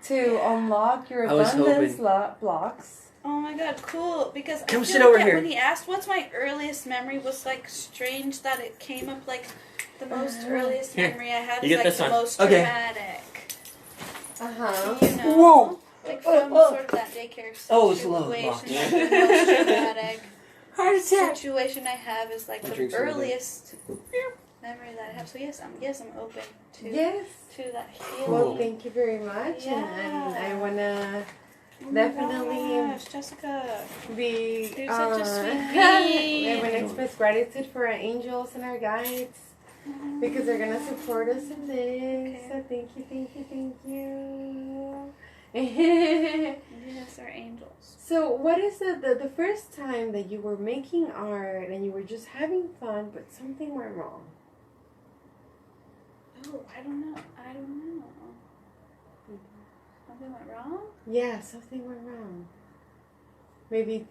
to unlock your I was abundance hoping. blocks. Oh my god, cool. Because Come I sit feel over like here. when he asked what's my earliest memory was like strange that it came up like the most earliest Here, memory I had you was get like this the one. most Okay. traumatic. Uh-huh. You know? Whoa. Like from sort of that daycare Oh, it's low. situation. Locked. Like the most traumatic Heart attack. situation I have is like I'll the drink some of that. earliest memory that I have. So yes, I'm open to Yes. to that healing. Well, thank you very much. Yeah. And I wanna Oh my definitely gosh, Jessica. be You're such a sweet I want to being. express gratitude for our angels and our guides because they're gonna support us in this. Okay. So thank you. Yes, our angels. So what is the first time that you were making art and you were just having fun but something went wrong? Oh, I don't know. Something went wrong? Yeah, something went wrong. Maybe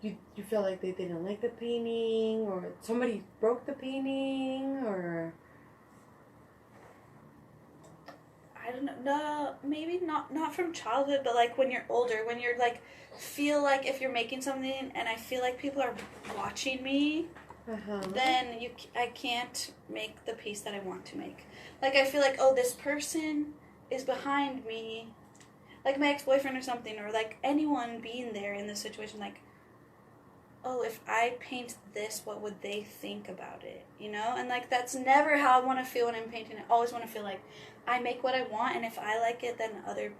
you felt like they didn't like the painting, or somebody broke the painting, or I don't know. No, maybe not from childhood, but like when you're older, when you're like feel like if you're making something and I feel like people are watching me, then I can't make the piece that I want to make. Like I feel like, oh, this person is behind me, like my ex-boyfriend or something, or like anyone being there in this situation, like, oh, if I paint this, what would they think about it, you know? And like that's never how I want to feel when I'm painting. I always want to feel like I make what I want, and if I like it, then other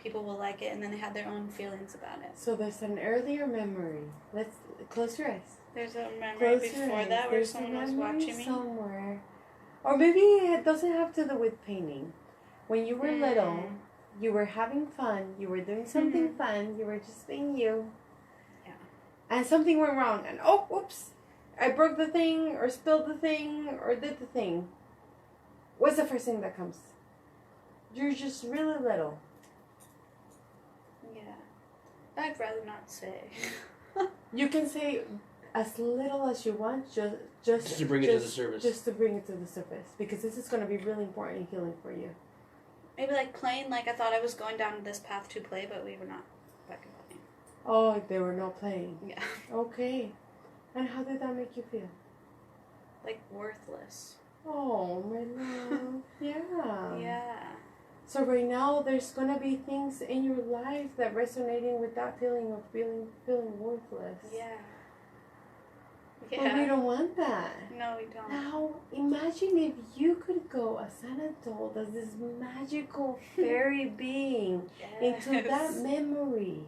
people will like it, and then they have their own feelings about it. So there's an earlier memory. Let's close your eyes. There's a memory Close your before eyes. that where There's someone a was memory watching me. somewhere, or maybe it doesn't have to do with painting. When you were little, you were having fun. You were doing something fun. You were just being you. Yeah. And something went wrong, and oh, oops, I broke the thing, or spilled the thing, or did the thing. What's the first thing that comes? You're just really little. Yeah. I'd rather not say. You can say as little as you want, just to bring it to the surface. Just to bring it to the surface, because this is going to be really important in healing for you. Maybe like playing, like I thought I was going down this path to play, but we were not back in playing. Oh, they were not playing. Yeah. Okay. And how did that make you feel? Like worthless. Oh, my love. Yeah. Yeah. So right now, there's going to be things in your life that resonating with that feeling of feeling worthless. Yeah. But we don't want that. No, we don't. Now, imagine if you could go as an adult, as this magical fairy being, into that memory,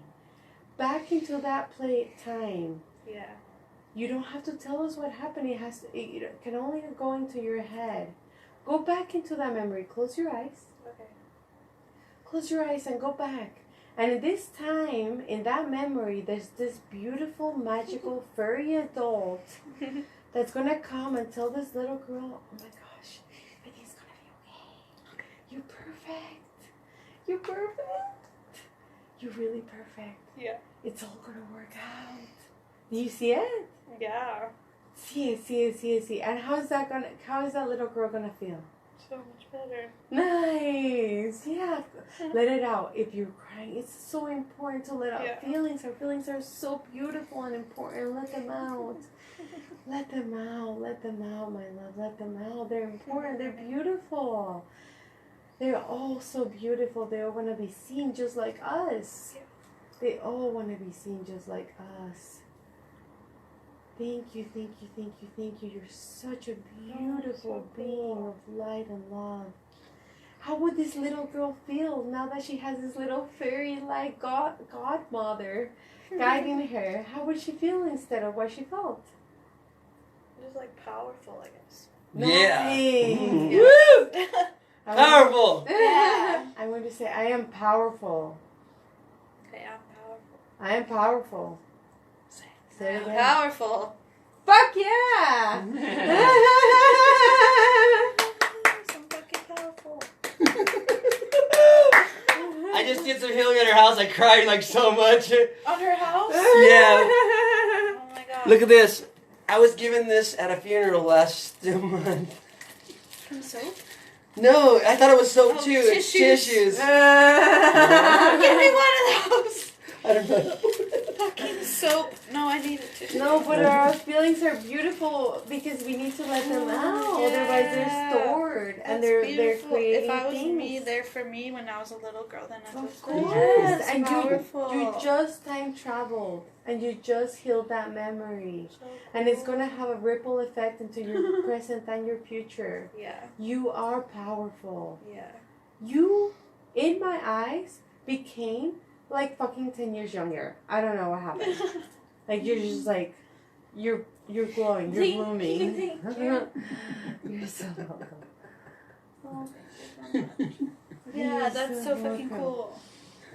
back into that play time. Yeah. You don't have to tell us what happened. It can only go into your head. Go back into that memory. Close your eyes. Okay. Close your eyes and go back. And in this time, in that memory, there's this beautiful, magical, furry adult that's going to come and tell this little girl, oh my gosh, everything's going to be okay. You're perfect. You're perfect. You're really perfect. Yeah. It's all going to work out. Do you see it? Yeah. See it. And how is that little girl going to feel? So much better. Nice. Yeah. Let it out. If you're crying, it's so important to let out feelings. Our feelings are so beautiful and important. Let them out. Let them out. Let them out, my love. Let them out. They're important. They're beautiful. They're all so beautiful. They all want to be seen just like us. They all want to be seen just like us. Thank you. You're such a beautiful being of light and love. How would this little girl feel now that she has this little fairy-like godmother guiding her? How would she feel instead of what she felt? Just like powerful, I guess. Yeah. Nice. Woo! I Powerful. I want to say, I am powerful. Okay, I'm powerful. I am powerful. Say it again. Powerful. Fuck yeah! I'm fucking powerful. I just did some healing at her house. I cried like so much. On her house? Yeah. Oh my god. Look at this. I was given this at a funeral last month. From soap? No, I thought it was soap too. It's tissues. Give me one of those. I don't know. Fucking soap. No, I need it tissue. No, but our feelings are beautiful because we need to let them out. Yeah. Otherwise, they're stored and That's they're beautiful. creating If I was things. me, there for me when I was a little girl, then I was Of cool. course, Yes, and powerful. you just time traveled and you just healed that memory, So and it's cool. gonna have a ripple effect into your present and your future. Yeah, You are powerful. yeah. You, in my eyes, became like fucking 10 years younger. I don't know what happened. Like you're just like, you're glowing, you're blooming. Thank you. You're so welcome. Oh, thank you so much. Yeah, You're that's so fucking welcome. cool.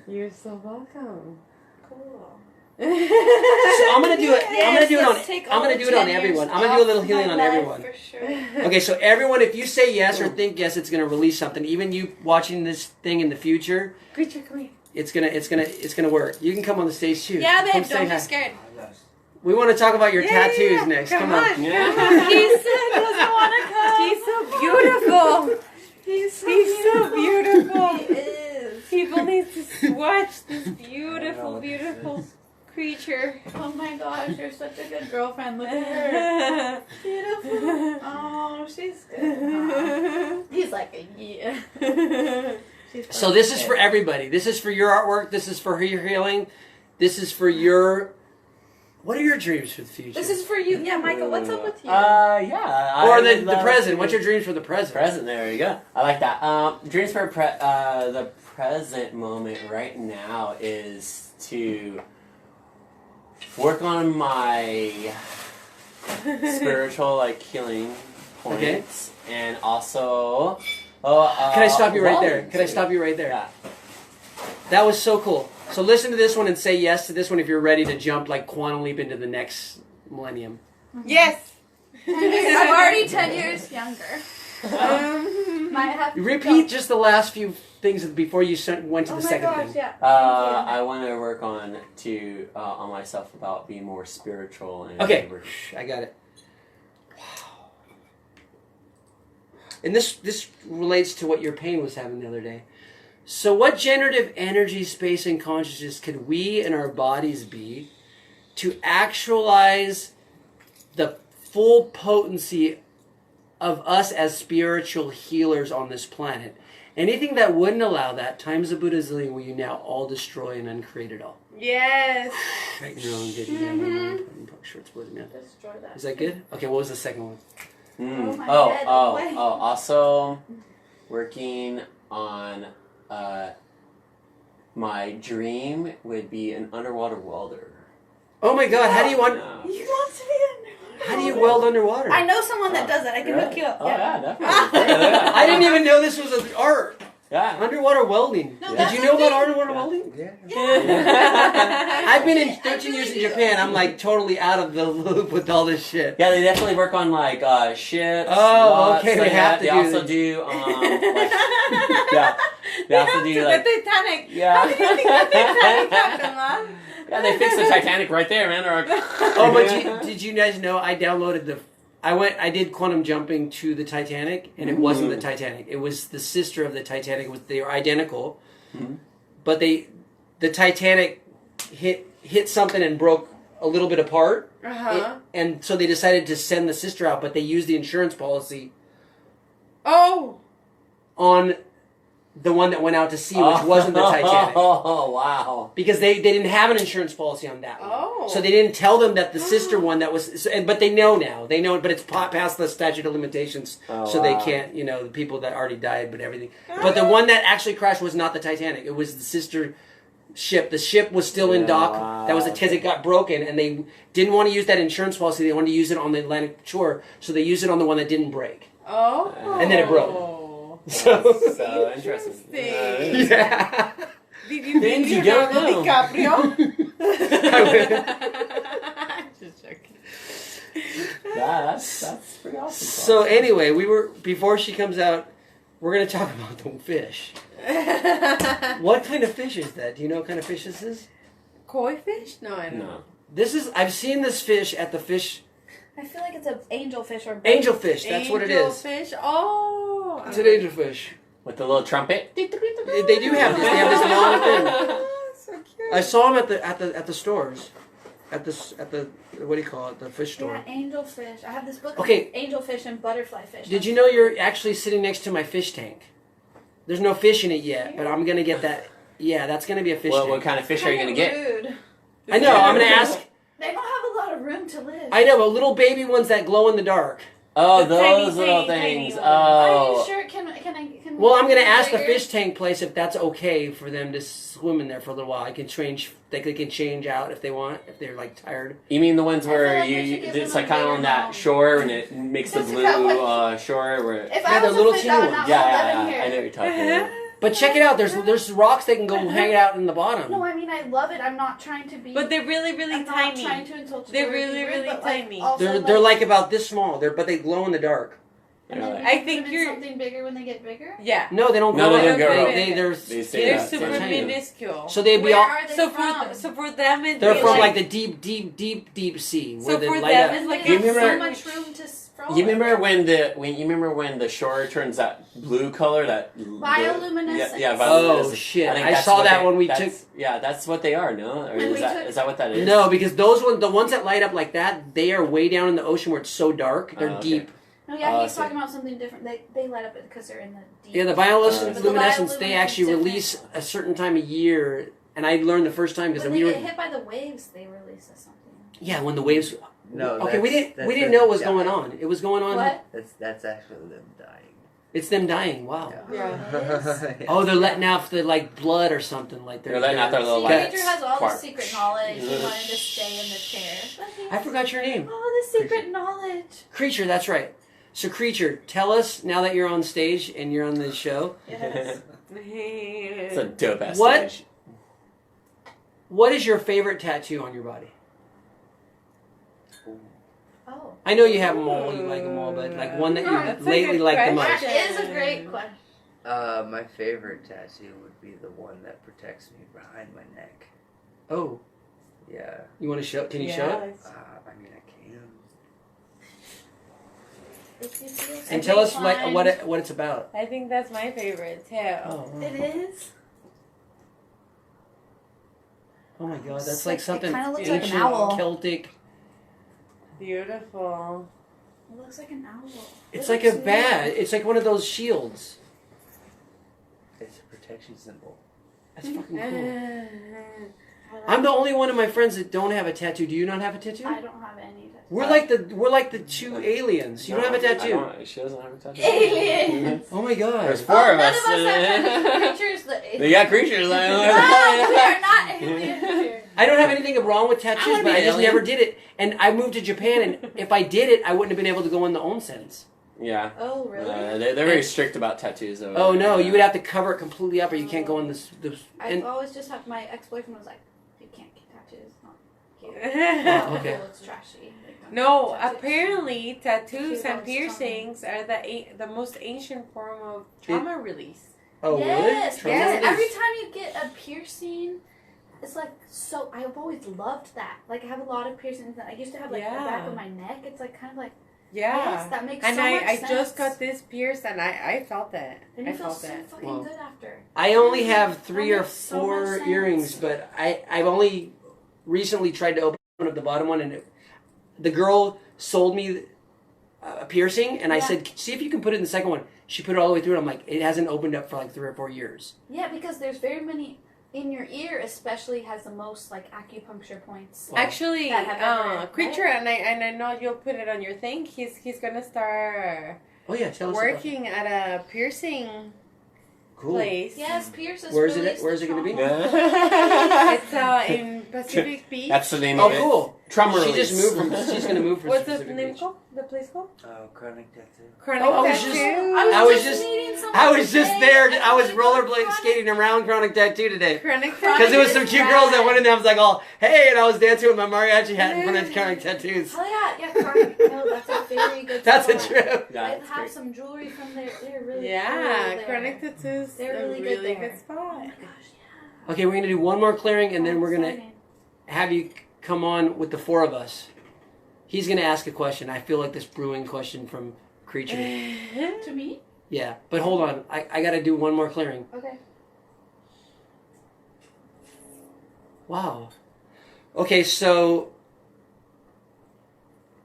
You're so welcome. Cool. So I'm gonna do it. I'm gonna do it on. let's take I'm all gonna the do it on 10 years everyone. I'm gonna do a little off healing my on life everyone. For sure. Okay, so everyone, if you say yes or think yes, it's gonna release something. Even you watching this thing in the future, Creature, come here. it's gonna work. You can come on the stage too. Yeah, Come babe, say don't hi. be scared. We want to talk about your Yeah, tattoos yeah, next. come Come on. on. Yeah. He said he doesn't want to come. He's so beautiful. He's so He's so beautiful. He is. People need to watch this beautiful, beautiful creature. Oh my gosh, you're such a good girlfriend. Look at her. Beautiful. Oh, she's good. He's like, yeah. She's So this is for everybody. This is for your artwork. This is for your healing. This is for your. What are your dreams for the future? This is for you. Yeah, Michael, what's up with you? Yeah. or I the would love present. to- What's your dreams for the present? Present, there you go. I like that. Dreams for the present moment right now is to work on my spiritual healing points, and also. Can I stop you right there? welding, Can I too. stop you right there? Yeah. That was so cool. So listen to this one and say yes to this one if you're ready to jump like quantum leap into the next millennium. Yes. I'm already 10 years younger. Might have to Repeat just the last few things before you went to Oh the my second gosh, thing. yeah. I want to work on myself about being more spiritual and Okay, I got it. Wow. And this relates to what your pain was having the other day. So what generative energy, space, and consciousness could we in our bodies be to actualize the full potency of us as spiritual healers on this planet? Anything that wouldn't allow that, times a Buddha-zillion, will you now all destroy and uncreate it all? Yes. Right, your own good. Short split, man. Destroy that. Is that good? Okay, what was the second one? Oh, my head, wait. Also working on my dream would be an underwater welder. Oh my God! How do you want? Yeah. You want to be How do you weld underwater? I know someone that does that. I can hook you up. Oh yeah, definitely. I didn't even know this was an art. Yeah. Underwater welding. No, Did that's you a know about thing. underwater Yeah. welding? Yeah. I've been in I 13 years really in do. Japan. I'm like totally out of the loop with all this shit. Yeah, they definitely work on like ships. Oh, yachts, okay, we like have that. to They do also this. do like yeah. They also do like the Titanic. yeah. How do you think the Titanic happened, Mom? Yeah, they fixed the Titanic right there, man. Oh, but did you guys know I downloaded the? I did quantum jumping to the Titanic, and it wasn't the Titanic. It was the sister of the Titanic. They were identical, but the Titanic hit something and broke a little bit apart, and so they decided to send the sister out. But they used the insurance policy Oh. on the one that went out to sea, which wasn't the Titanic. Oh wow! Because they didn't have an insurance policy on that one. Oh. So they didn't tell them that the sister one that was... But they know now. They know, but it's past the statute of limitations. Oh, so they wow. can't, the people that already died, but everything. But the one that actually crashed was not the Titanic. It was the sister ship. The ship was still in dock. Wow. That was because it got broken, and they didn't want to use that insurance policy. They wanted to use it on the Atlantic shore, so they used it on the one that didn't break. Oh. And then it broke. So... So interesting. Interesting. Yeah. Did you Things meet you don't Leonardo know. DiCaprio? Just joking. Yeah, that's pretty awesome. So anyway, before she comes out, we're going to talk about the fish. What kind of fish is that? Do you know what kind of fish this is? Koi fish? No, I don't know. No. I've seen this fish at the fish. I feel like it's an angelfish or Angelfish, that's what it is. Angelfish. Oh. It's an angelfish. With the little trumpet. They do have this. They have this long thing. Oh, so cute. I saw them at the stores. At the what do you call it? The fish store. Yeah, angelfish. I have this book Okay. of angelfish and butterfly fish. Did you know you're actually sitting next to my fish tank? There's no fish in it yet, but I'm gonna get that. Yeah, that's gonna be a fish Well, tank. what kind of fish are you gonna get? Rude. I know. I'm gonna ask. They don't have a lot of room to live. I know, but little baby ones that glow in the dark. Oh, The tiny, those little tiny, tiny things. ones. Are you Oh. sure? Can Well, I'm gonna can ask the bigger? fish tank place if that's okay for them to swim in there for a little while. I can change. They can change out if they want. If they're like tired. You mean the ones I feel where like we should give it's them like a kind of bigger on that mouth. shore and it makes the Just blue that way. shore where. If Yeah, I the was little a fish, teeny I would ones. not Yeah, let yeah, them yeah. here. I know what you're talking about. But check it out. There's rocks they can go hang out in the bottom. No, I mean I love it. I'm not trying to be. But they're really, really I'm not tiny. trying to insult you. They're or be really, rude, really but, like, tiny. also, They're like about this small. But they glow in the dark. And then They're you I put think them in you're- something bigger when they get bigger. Yeah. No, they don't No, glow. they don't grow. They're They stay They're that super tiny. minuscule. So they'd be Where all. are they So from? for them it's They're from like like the deep sea where So they for light them up. it's And like they You have so remember- much room to frolic. You remember when the shore turns that blue color, that Bioluminescence. Yeah, Oh bioluminescence. shit! think I that's saw what that they- when we that's- took. Yeah, that's what they are. No, or When is we that took- is that what that is? No, because those ones, the ones that light up like that, they are way down in the ocean where it's so dark. They're Oh, okay. deep. No, yeah, Oh, he's I see. talking about something different. They light up because they're in the deep. Yeah, the But bioluminescence, the they actually bioluminescence release a certain time of year, and I learned the first time because When we they were. get hit by the waves, they release something. Yeah, when the waves. No, Okay, we that's didn't them know what was dying. going on. It was going on. What? That's actually them dying. It's them dying. Wow. Yeah. Yeah. Oh, they're letting out the like blood or something like They're letting out their little See, lights. Creature has all the Quarks. secret knowledge. He wanted to stay in the chair. I forgot your name. Oh, the secret knowledge. Creature. That's right. So, Creature, tell us now that you're on stage and you're on the show. Yes. It's a dope ass What? stage. What is your favorite tattoo on your body? Oh. I know you have them all. You like them all, but like one that you That's a lately good like the question. most. That is a great question. My favorite tattoo would be the one that protects me behind my neck. Oh, Yeah. you want to show? Can you show it? I mean, I can. If you feel so And tell us inclined- what it's about. I think that's my favorite too. Oh, wow. It is. Oh my God, that's Sick. like It something kinda looks like an ancient owl. Celtic. Beautiful. It looks like an owl. It's It like a looks bat. weird. It's like one of those shields. It's a protection symbol. That's fucking cool. I like I'm the it. only one of my friends that don't have a tattoo. Do you not have a tattoo? I don't have any. We're like the two aliens. You don't have a I tattoo. don't- She doesn't have a tattoo. Alien. Oh my God. There's four Oh, of none us. of us have tattoos. Creatures. They got creatures. Like, No, we are not aliens here. I don't have anything wrong with I tattoos, wanna but be I an just alien. never did it. And I moved to Japan, and if I did it, I wouldn't have been able to go in the onsens. Yeah. Oh, really? They're very strict about tattoos. Over Oh there. no, you would have to cover it completely up, or you can't go in this. I've And always just had my ex-boyfriend was like, you can't get tattoos. It's not cute. Oh, okay. It's trashy. Like, don't No, get tattoos. apparently tattoos Cute and old piercings are the most ancient form of trauma release. oh Yes, really? yes. Trauma Every release. time you get a piercing, it's like so. I've always loved that. Like I have a lot of piercings. That I used to have like the back Yeah. of my neck. It's like kind of like Yeah. yes, that makes And so much I sense. just got this pierced and I felt that. And I you feel felt so that. fucking Wow. good after. I only have 3 That or makes so 4 much sense. earrings, but I've only recently tried to open up the bottom one, and the girl sold me a piercing, and I Yeah. said, "See if you can put it in the second one." She put it all the way through, and I'm like, "It hasn't opened up for like 3 or 4 years." Yeah, because there's very many in your ear, especially has the most like acupuncture points. Wow. Actually, That have ever- creature, right? and I know you'll put it on your thing. He's gonna start Oh yeah, tell us. working at a piercing Cool. place. Yes, Pierce is. Where is it? Where is it going to be? It's in Pacific Beach. That's the name Oh, of it. cool. Trauma She release. just moved from. She's going to move from. What's the Pacific name Beach. called? The place called? Oh, chronic tattoo. Chronic Oh, I was Tattoo. just- I I was just- meeting someone I was just today, there. and I was I'm gonna go rollerblade to skating around Chronic Tattoo today. Chronic Because it was some Chronic cute is girls that rad. went in there. I was like, "Oh, hey!" And I was dancing with my mariachi hat in front of Chronic Tattoos. Oh yeah, Chronic. No, that's a very good. That's a spot. trip. Yeah, I it's have great. some jewelry from there. They're really Yeah, cool there. Chronic Tattoos. They're a really really good there. good spot. Oh my gosh, yeah. Okay, we're gonna do one more clearing, and then we're gonna Exciting. have you come on with the four of us. He's going to ask a question. I feel like this brewing question from Creature. To me? Yeah, but hold on. I got to do one more clearing. Okay. Wow. Okay, so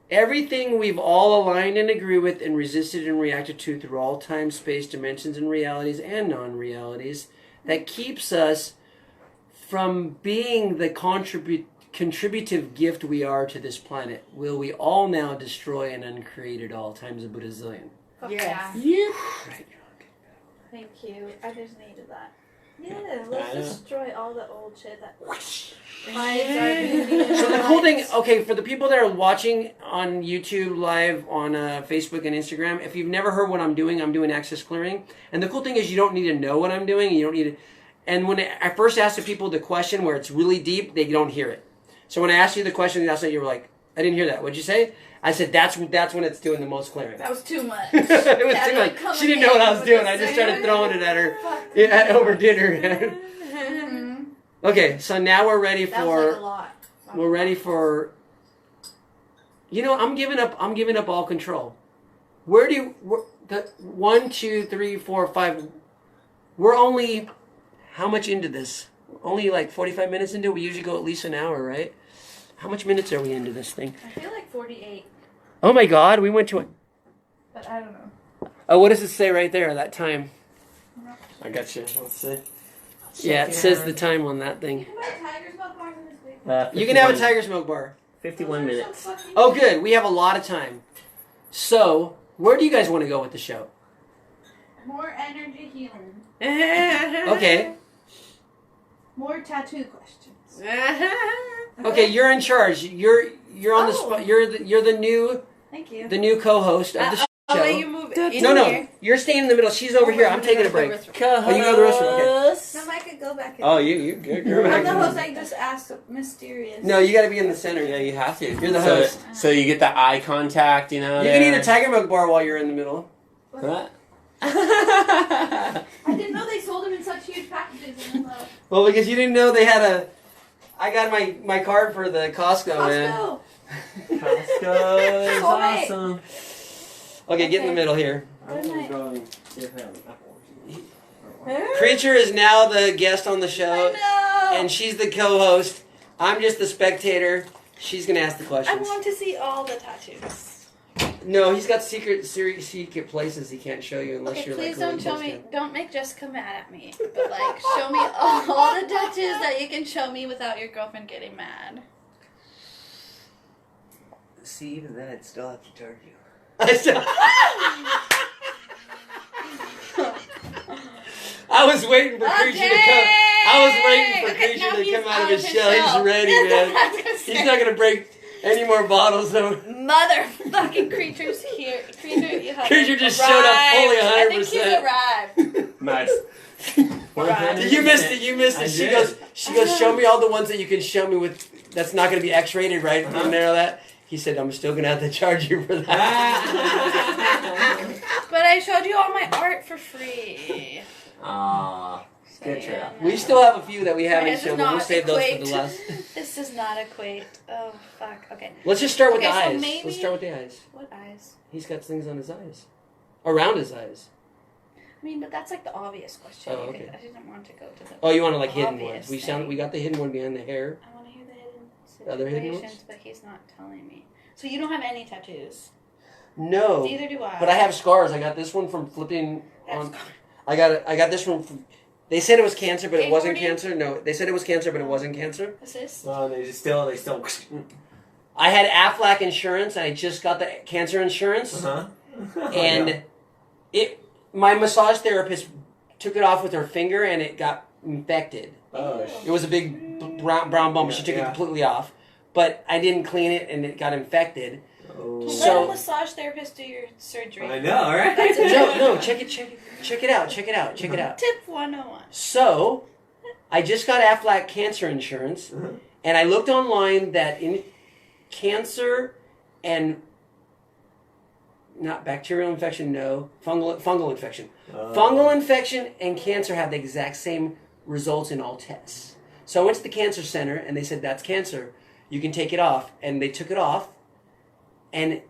everything we've all aligned and agree with and resisted and reacted to through all time, space, dimensions, and realities and non-realities that keeps us from being the contributive gift we are to this planet, will we all now destroy and uncreate at all times of Buddha Zillion? Yeah. Yep. Right. Thank you. I just needed that. Yeah, let's destroy all the old shit that hides our beauty. So the cool thing, okay, for the people that are watching on YouTube live, on Facebook and Instagram, if you've never heard what I'm doing access clearing. And the cool thing is you don't need to know what I'm doing. You don't need to. And when I first asked the people the question where it's really deep, they don't hear it. So when I asked you the question, that's what you were like, I didn't hear that. What'd you say? I said that's when it's doing the most clearing. That was too much. It was too much. She didn't know what I was doing. I just started throwing it at her over dinner. Okay, so now we're ready That was like a for. lot. We're ready for. You know, I'm giving up all control. Where do you? The 1, 2, 3, 4, 5. We're only how much into this? Only like 45 minutes into it. We usually go at least an hour, right? How much minutes are we into this thing? I feel like 48. Oh my God, we went to it. But I don't know. Oh, what does it say right there? That time. I got you. Let's see. Yeah, it says the time on that thing. You can buy Tiger's Milk bars in this big. You can have a Tiger's Milk bar. 51 minutes. Oh, good. We have a lot of time. So, where do you guys want to go with the show? More energy healing. Okay. More tattoo questions. Okay, you're in charge. You're on the spot. You're the new Thank you. co-host of the show. I'll let you move in No, here. you're staying in the middle. She's over here. I'm taking a break. Oh, you go to the restroom. Okay. No, I could go back in. Oh, you good girl. I'm the host. I just asked mysterious. No, you got to be in the center. Yeah, you have to. You're the host. So you get the eye contact, you know. You can eat a Tiger Milk bar while you're in the middle. What? I didn't know they sold them in such huge packages. Well, because you didn't know they had a. I got my card for the Costco, man. Costco is Soulmate. awesome. Okay, get in the middle here. Good night. Creature is now the guest on the I show, know. and she's the co-host. I'm just the spectator. She's gonna ask the I questions. want to see all the tattoos. No, he's got secret places he can't show you unless Okay, you're please like. don't really show me. close to him. Don't make Jessica mad at me. But like, show me all the tattoos that you can show me without your girlfriend getting mad. See, even then, I'd still have to charge you. I was waiting for Creature to come. I was waiting for Okay, Creature now to he's come out of on his his shell. shell. He's ready, That's man. what I was gonna He's say. not gonna break any more bottles. So. Motherfucking Creature's here. Creature, you have Creature just showed up fully I think he's 100%. arrived. Nice. You missed it. You missed I it. She did. goes. Show me all the ones that you can show me with. That's not going to be X-rated, right? Uh-huh. Narrow that. He said, "I'm still going to have to charge you for that." But I showed you all my art for free. Aw. So, Good yeah, trip. no. We still have a few that we haven't This does shown. But we'll not save those for equate. the last. This does not equate. Oh fuck. Okay. Let's just start with Okay, the so eyes. maybe- Let's start with the eyes. What eyes? He's got things on his eyes, around his eyes. I mean, but that's like the obvious question. Oh, You could- okay. I didn't want to go to the. Oh, you want to like hidden obvious ones? thing. We got the hidden one behind the hair. I want to hear the hidden Other hidden situations, ones? but he's not telling me. So you don't have any tattoos. No, Neither do I. but I have scars. I got this one from flipping That's on. I got this one from. They said it was cancer, but it wasn't Skateboarding? cancer. No, they said it was cancer, but it wasn't cancer. Assist. Oh, they still. I had Aflac insurance, and I just got the cancer insurance, and my massage therapist took it off with her finger, and it got infected. Oh, It was a big brown bump. She took it completely off, but I didn't clean it, and it got infected. oh. So- Let a massage therapist do your surgery. I know, right? That's a No, check it out. Tip 101. So, I just got Aflac cancer insurance, and I looked online that in cancer and not bacterial infection, no, fungal infection. Fungal infection and cancer have the exact same results in all tests. So I went to the cancer center, and they said, that's cancer. you can take it off. And they took it off, and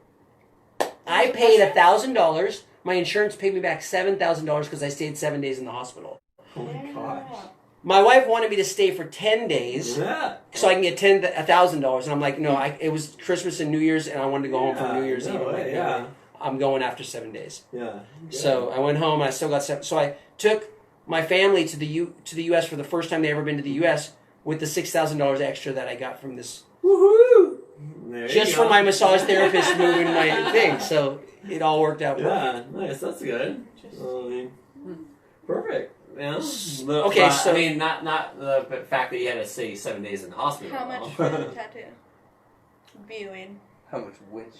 I paid $1,000. My insurance paid me back $7,000 because I stayed 7 days in the hospital. Oh my gosh. My wife wanted me to stay for 10 days Yeah. so I can get $1,000. And I'm like, no, it was Christmas and New Year's, and I wanted to go home for New Year's Eve. I'm like, Yeah. I'm going after 7 days. Yeah. So I went home, and I still got 7. So I took my family to the U.S. for the first time they ever been to the U.S. with the $6,000 extra that I got from this. Woohoo! There Just you for go. my massage therapist moving my thing. So it all worked out perfect. Yeah, nice. That's good. I mean, perfect. Yeah. Okay, so- I mean, not the fact that you had to stay 7 days in the hospital. How much for the tattoo? Viewing. How much which?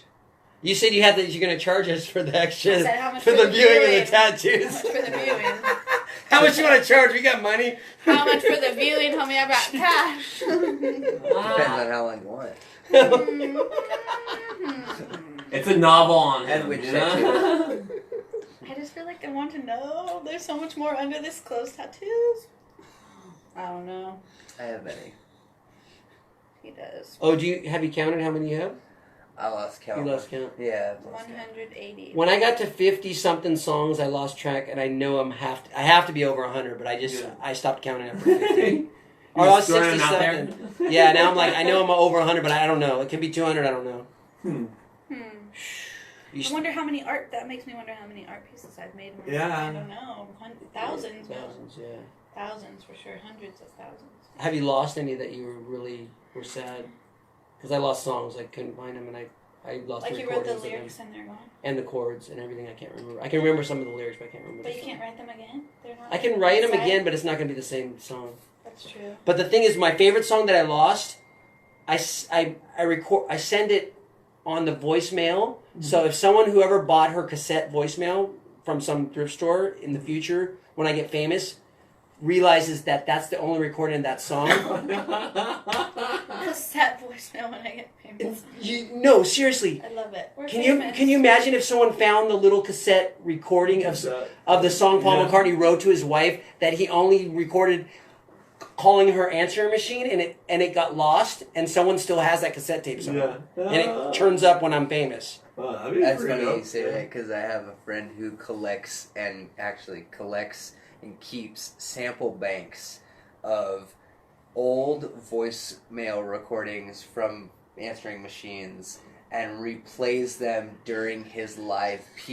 You said you had that you're going to charge us for the extra, I said how much for the viewing of the How tattoos. much for the viewing? How much you want to charge? We got money. How much for the viewing, homie? I got cash. Depends on how long you want it. It's a novel on him. And which you know? tattoo? I just feel like I want to know. There's so much more under this clothes tattoos. I don't know. I have many. He does. Oh, have you counted how many you have? I lost count. You lost count. Yeah, I've lost count. 180. When I got to 50 something songs, I lost track, and I know I have to be over 100, but I stopped counting after 50. Or I was Just throwing 60 them out there. something. Yeah, now I'm like, I know I'm over 100, but I don't know. It could be 200. I don't know. I wonder how many that makes me wonder how many art pieces I've made. Yeah. I don't know. Thousands. Thousands, yeah. Thousands for sure. Hundreds of thousands. Have you lost any that you were sad? Because I lost songs, I couldn't find them, and I lost Like the you wrote the recordings of them. lyrics and they're gone. And the chords and everything. I can't remember. I can remember some of the lyrics, but I can't remember. But the you song. can't write them again? They're not I can write them inside? again, but it's not going to be the same song. That's true. But the thing is, my favorite song that I lost, I send it on the voicemail. Mm-hmm. So if whoever bought her cassette voicemail from some thrift store in the future, when I get famous, realizes that that's the only recording of that song. Cassette voicemail when I get famous. No, seriously. I love it. We're Can famous. you imagine if someone found the little cassette recording of the song Paul McCartney wrote to his wife that he only recorded calling her answering machine, and it got lost, and someone still has that cassette tape somewhere, and it turns up when I'm famous. That's funny you say that because I have a friend who collects and keeps sample banks of old voicemail recordings from answering machines and replays them during his live PA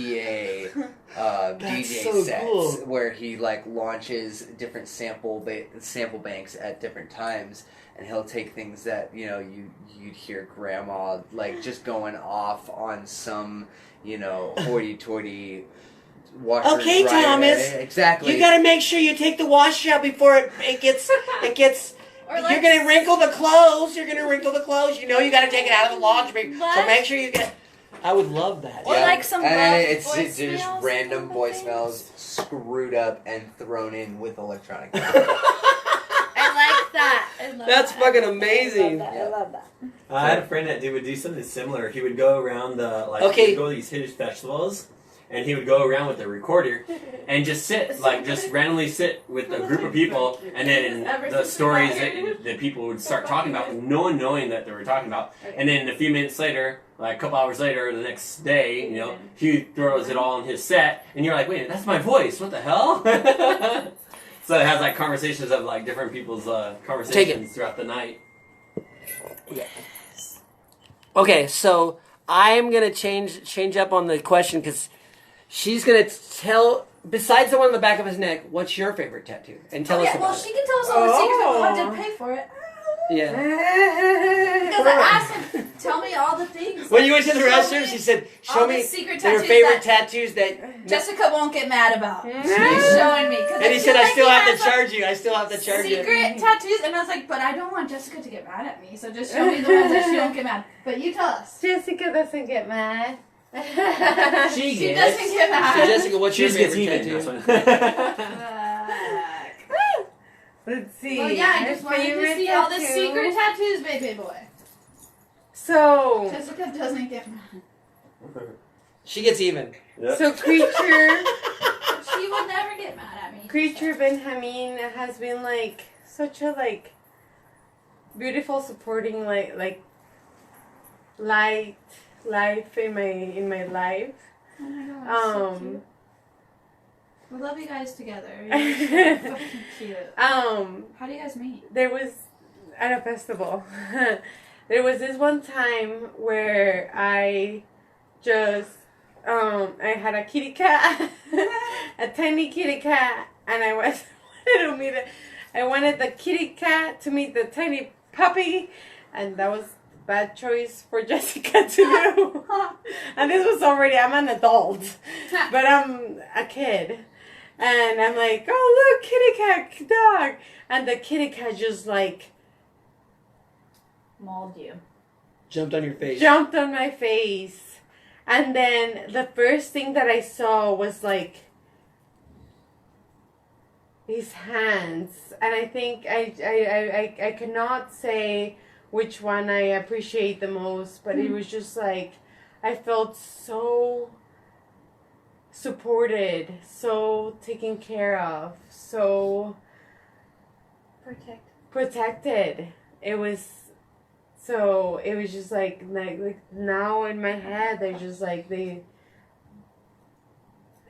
DJ so sets, cool. where he launches different sample banks at different times, and he'll take things that you'd hear grandma just going off on some hoity-toity washer. Okay, dryer. Thomas. Exactly. You got to make sure you take the wash out before it gets. Or You're gonna wrinkle the clothes. You got to take it out of the laundry. So What? make sure you get. I would love that. Or like some and love it's just voicemails random and voicemails screwed up and thrown in with electronic. I like that. I love That's that. fucking amazing. I love that. I had a friend that would do something similar. He would go around he would go to these hidden festivals, and he would go around with a recorder and just sit, just randomly sit with a group of people, and then the stories that people would start talking about, with no one knowing that they were talking about. And then a few minutes later, a couple hours later, the next day, he throws it all in his set, and you're like, wait, that's my voice. What the hell? So it has conversations of different people's conversations throughout the night. Yes. Okay, so I'm gonna change up on the question because she's gonna tell. Besides the one on the back of his neck, what's your favorite tattoo? And tell us about well, it. she can tell us all the secrets, but we'll have to pay for it. Yeah. Because I asked him, tell me all the things. When you went to the Show restroom, me she said, "Show all me the secret your tattoos favorite that tattoos that." Jessica won't get mad about. She's showing me. And he said, "I still have to charge you. I still have to charge you." Secret tattoos, and I was like, but I don't want Jessica to get mad at me, so just show me the ones that she won't get mad. But you tell us. Jessica doesn't get mad. She She gets. doesn't get mad. So Jessica, what's your She gets favorite even. tattoo? Let's see. Well, yeah, I My just wanted to favorite see all the tattoo. secret tattoos, baby boy. So, Jessica doesn't get mad. She gets even. so creature, She would never get mad at me. creature Benjamin has been such a beautiful supporting like light life in my life. Oh my god, so cute. We love you guys together. You're so fucking cute. How do you guys meet? There was at a festival. There was this one time where I just I had a kitty cat, a tiny kitty cat, and I wanted the kitty cat to meet the tiny puppy, and that was a bad choice for Jessica to do. And this was I'm an adult, but I'm a kid. And I'm like, oh, look, kitty cat, dog. And the kitty cat just like Mauled you. Jumped on your face. jumped on my face. And then the first thing that I saw was like his hands. And I think I cannot say which one I appreciate the most, but it was just like I felt so supported, so taken care of, so protected. It was just like now in my head they're just like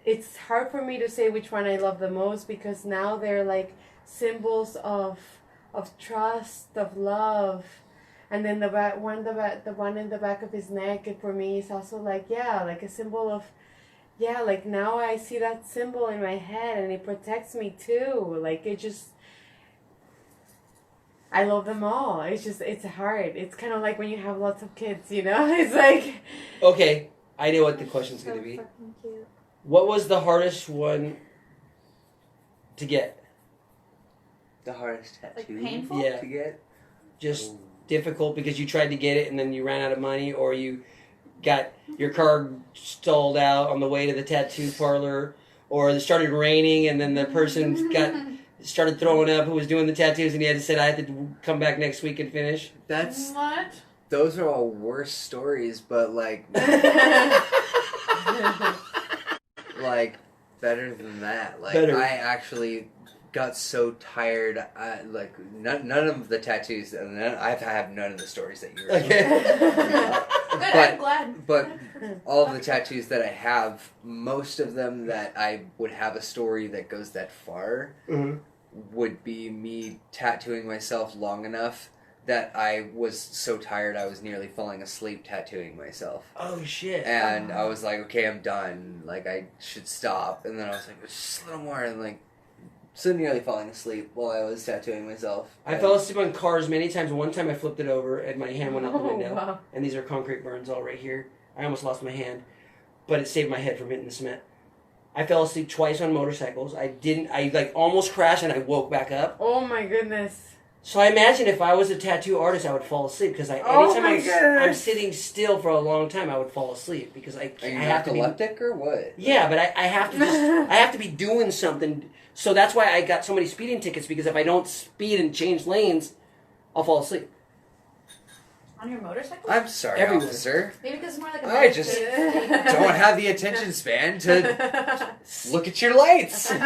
it's hard for me to say which one I love the most, because now they're like symbols of trust, of love. And then the one in the back of his neck, for me is also like a symbol of like now I see that symbol in my head and it protects me too. Like I love them all. It's hard. It's kind of like when you have lots of kids, you know? It's like... Okay, I know what the question's going to be. Fucking cute. What was the hardest one to get? The hardest tattoo Like painful? Yeah. to get? Just difficult because you tried to get it and then you ran out of money, or you got your car stalled out on the way to the tattoo parlor, or it started raining and then the person started throwing up who was doing the tattoos, and he had to say, I had to come back next week and finish. What? Those are all worse stories, but like like better than that. Like Better. I actually got so tired. Like none of the tattoos, and I have none of the stories that you were. Okay. Good, But- I'm glad. But all of the tattoos that I have, most of them that I would have a story that goes that far Mhm. would be me tattooing myself long enough that I was so tired I was nearly falling asleep tattooing myself. Oh, shit. And I was like, okay, I'm done. Like, I should stop. And then I was like, just a little more. And like, so nearly falling asleep while I was tattooing myself. I fell asleep on cars many times. One time I flipped it over and my hand went out the window. Wow. And these are concrete burns all right here. I almost lost my hand, but it saved my head from hitting the cement. I fell asleep twice on motorcycles. I like almost crashed and I woke back up. Oh my goodness. So I imagine if I was a tattoo artist, I would fall asleep because Oh anytime my I'm goodness. sitting still for a long time, I would fall asleep because I Are you have to be. narcoleptic or what? Yeah, but I have to I have to be doing something. So that's why I got so many speeding tickets, because if I don't speed and change lanes, I'll fall asleep. On your motorcycle? I'm sorry, Everywhere. officer. Maybe because it's more like a I just meditative thing. don't have the attention span to look at your lights. I'm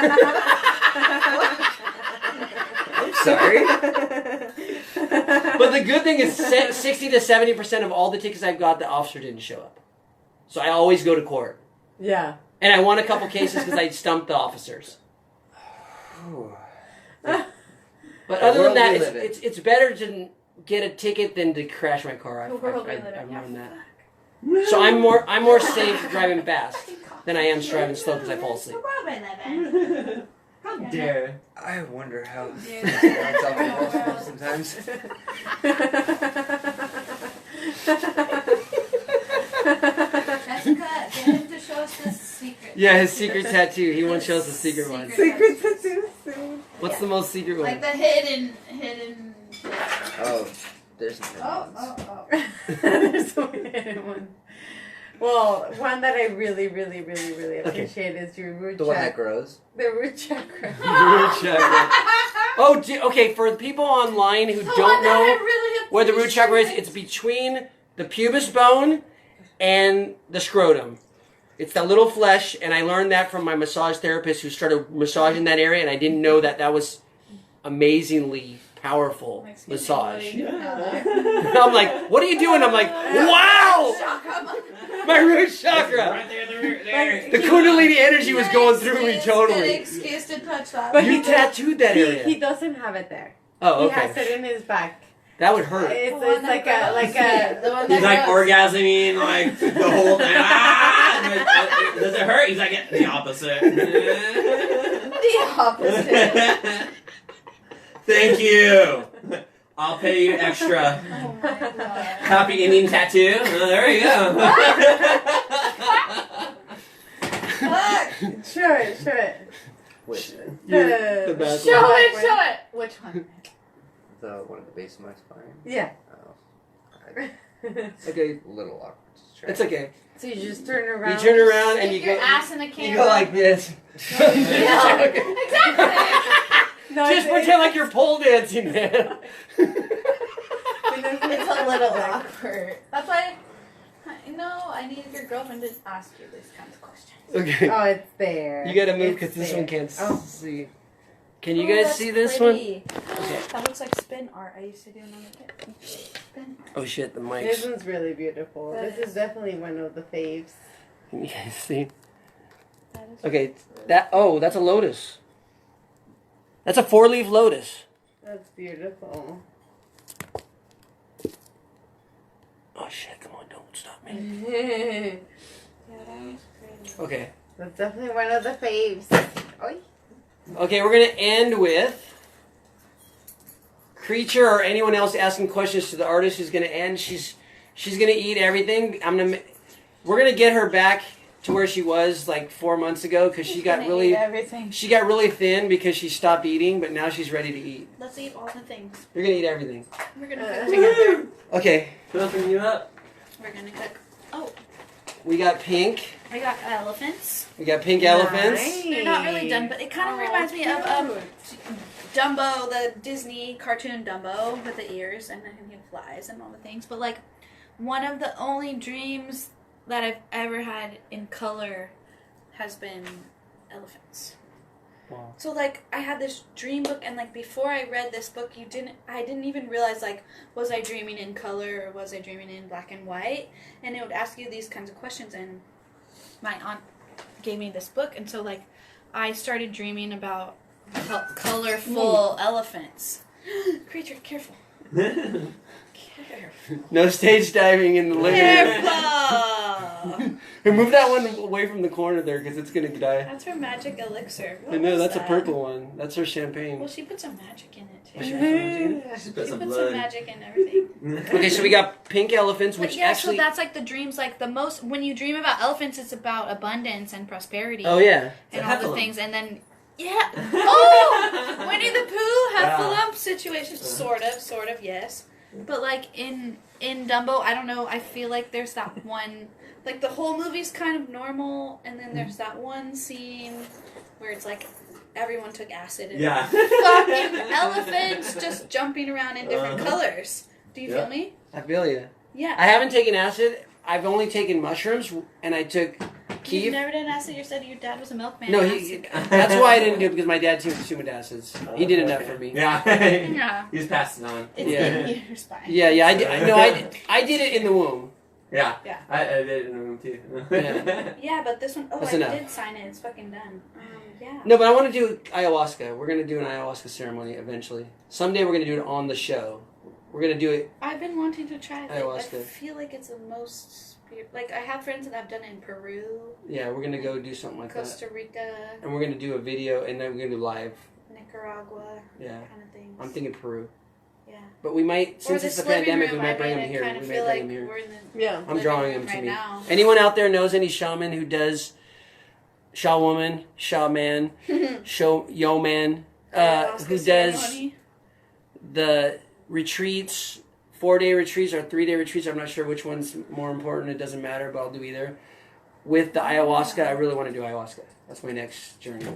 sorry. But the good thing is 60 to 70% of all the tickets I've got, the officer didn't show up. So I always go to court. Yeah. And I won a couple cases because I stumped the officers. But other than that, it's better to get a ticket than to crash my car. I've learned that. So I'm more safe driving fast than I am driving slow because I fall asleep. How dare. I wonder how Yeah. that's possible sometimes. Jessica, get him to show us this secret. Yeah, his secret tattoo. He won't show us the secret one. Secret tattoo soon. What's the most secret one? Like the hidden. Oh, there's Oh. There's so many one. Well, one that I really, really, really, really appreciate is your root the one that chakra. grows. The root chakra. Root chakra. Oh, okay. For the people online who don't know where the root chakra is, it's between the pubis bone and the scrotum. It's that little flesh, and I learned that from my massage therapist who started massaging that area, and I didn't know that was amazingly powerful Makes me massage. really- I'm like, what are you doing? I'm like, wow! My root chakra. Right there. The Kundalini energy was going through me Good totally. excuse to touch that. But You tattooed that He area. doesn't have it there. Oh, He has it okay. in his back. That would hurt. It's The one like that a goes. The one He's like that goes. orgasming like the whole thing. Ah! And does it hurt? He's like the opposite. The opposite. Thank you. I'll pay you extra. Oh my god. Happy Indian tattoo. Oh, there you go. Show it. Which The back Show one. it. Which one? the one at the base of my spine. Yeah. Oh, Okay, a little awkward. to try. it's okay. So you just turn around. You turn around and Stick you your go. ass in the You camera. go like this. Yeah, exactly. No, Just pretend like you're pole dancing, man. It's a little awkward. That's why, I need your girlfriend to ask you these kinds of questions. Okay. Oh, it's there. You gotta move It's because this there. one can't Oh. see. Can you Oh, guys that's see this pretty. Okay. That looks like spin art. I used to do another thing. Spin one? Oh shit, the This mics. one's really beautiful. That This is definitely one of the faves. Can you guys see? That is Okay, that's a lotus. That's a 4-leaf lotus. That's beautiful. Oh shit, come on, don't stop me. Yeah, that was pretty. Okay. That's definitely one of the faves. Oy. Okay, we're gonna end with Creature or anyone else asking questions to the artist who's gonna end. She's gonna eat everything. We're gonna get her back to where she was like 4 months ago because she got really everything. thin because she stopped eating, but now she's ready to eat. Let's eat all the things. You're gonna eat everything. We're gonna cook together. Okay, Filtering you up. We're gonna cook. Oh, we got pink. I got elephants. We got pink elephants. They're not really done, but it kind of reminds me of Dumbo, the Disney cartoon Dumbo with the ears and then he flies and all the things. But like one of the only dreams that I've ever had in color has been elephants. Wow. So like I had this dream book and like before I read this book I didn't even realize like was I dreaming in color or was I dreaming in black and white, and it would ask you these kinds of questions, and my aunt gave me this book, and so like I started dreaming about colorful elephants. Creature, careful. Careful. No stage diving in the living room. Careful. Move that one away from the corner there because it's gonna die. That's her magic elixir. I What know was that's that? a purple one. That's her champagne. Well, she put some magic in it too. She She put some magic in it? She put some some blood. magic in everything. Okay, so we got pink elephants, But which yeah, actually. so that's like the dreams, like the most, when you dream about elephants, it's about abundance and prosperity. Oh yeah. And It's a all the heffalump. things, and then, yeah. Oh! Winnie the Pooh, Yeah. heffalump situation. Sort of, yes. But like in Dumbo, I don't know, I feel like there's that one, like the whole movie's kind of normal, and then there's that one scene where it's like everyone took acid and Yeah. fucking elephants just jumping around in different Uh-huh. colors. Do you Yeah. feel me? I feel you. Yeah. I haven't taken acid. I've only taken mushrooms, and I took You've Keef. never done acid? You said your dad was a milkman. No, Acid. that's why I didn't do it because my dad took too much acids. He did enough for me. Yeah. Yeah. You just passed it on. It's Yeah. in your spine. Yeah, I did. I did it in the womb. Yeah. Yeah. I did it in the room too. Yeah. Yeah, but this one, That's I enough. did sign it. It's fucking done. Yeah. No, but I want to do ayahuasca. We're gonna do an ayahuasca ceremony eventually. Someday we're gonna do it on the show. We're gonna do it. I've been wanting to try it. I Ayahuasca. feel like it's the most. Like, I have friends that have done it in Peru, Yeah, we're gonna go do something like that, Costa Rica, and we're gonna do a video, and then we're gonna do live. Nicaragua, Yeah, kind of things. I'm thinking Peru. Yeah. But we might, Or since it's the pandemic, we might bring them here. kind We of might feel bring like them here. we're in the Yeah. I'm living drawing room them to right me. now. Anyone out there knows any shaman who does shaw woman, shaw man, show yo man, Ayahuasca who does ceremony. the retreats, 4-day retreats or 3-day retreats. I'm not sure which one's more important. It doesn't matter, but I'll do either. With the ayahuasca, I really want to do ayahuasca. That's my next journey.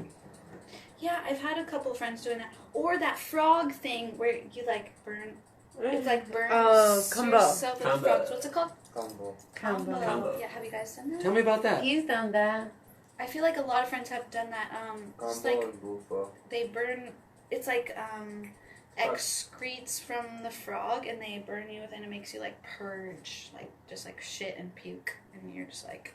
Yeah, I've had a couple of friends doing that. Or that frog thing where you like burn. It's like burns combo. yourself with Combo. frogs. What's it called? Combo. Combo. Yeah, have you guys done that? Tell me about that. He's done that. I feel like a lot of friends have done that. Just like and bufo. they burn. It's like excretes from the frog, and they burn you, and it makes you like purge, like just like shit and puke, and you're just like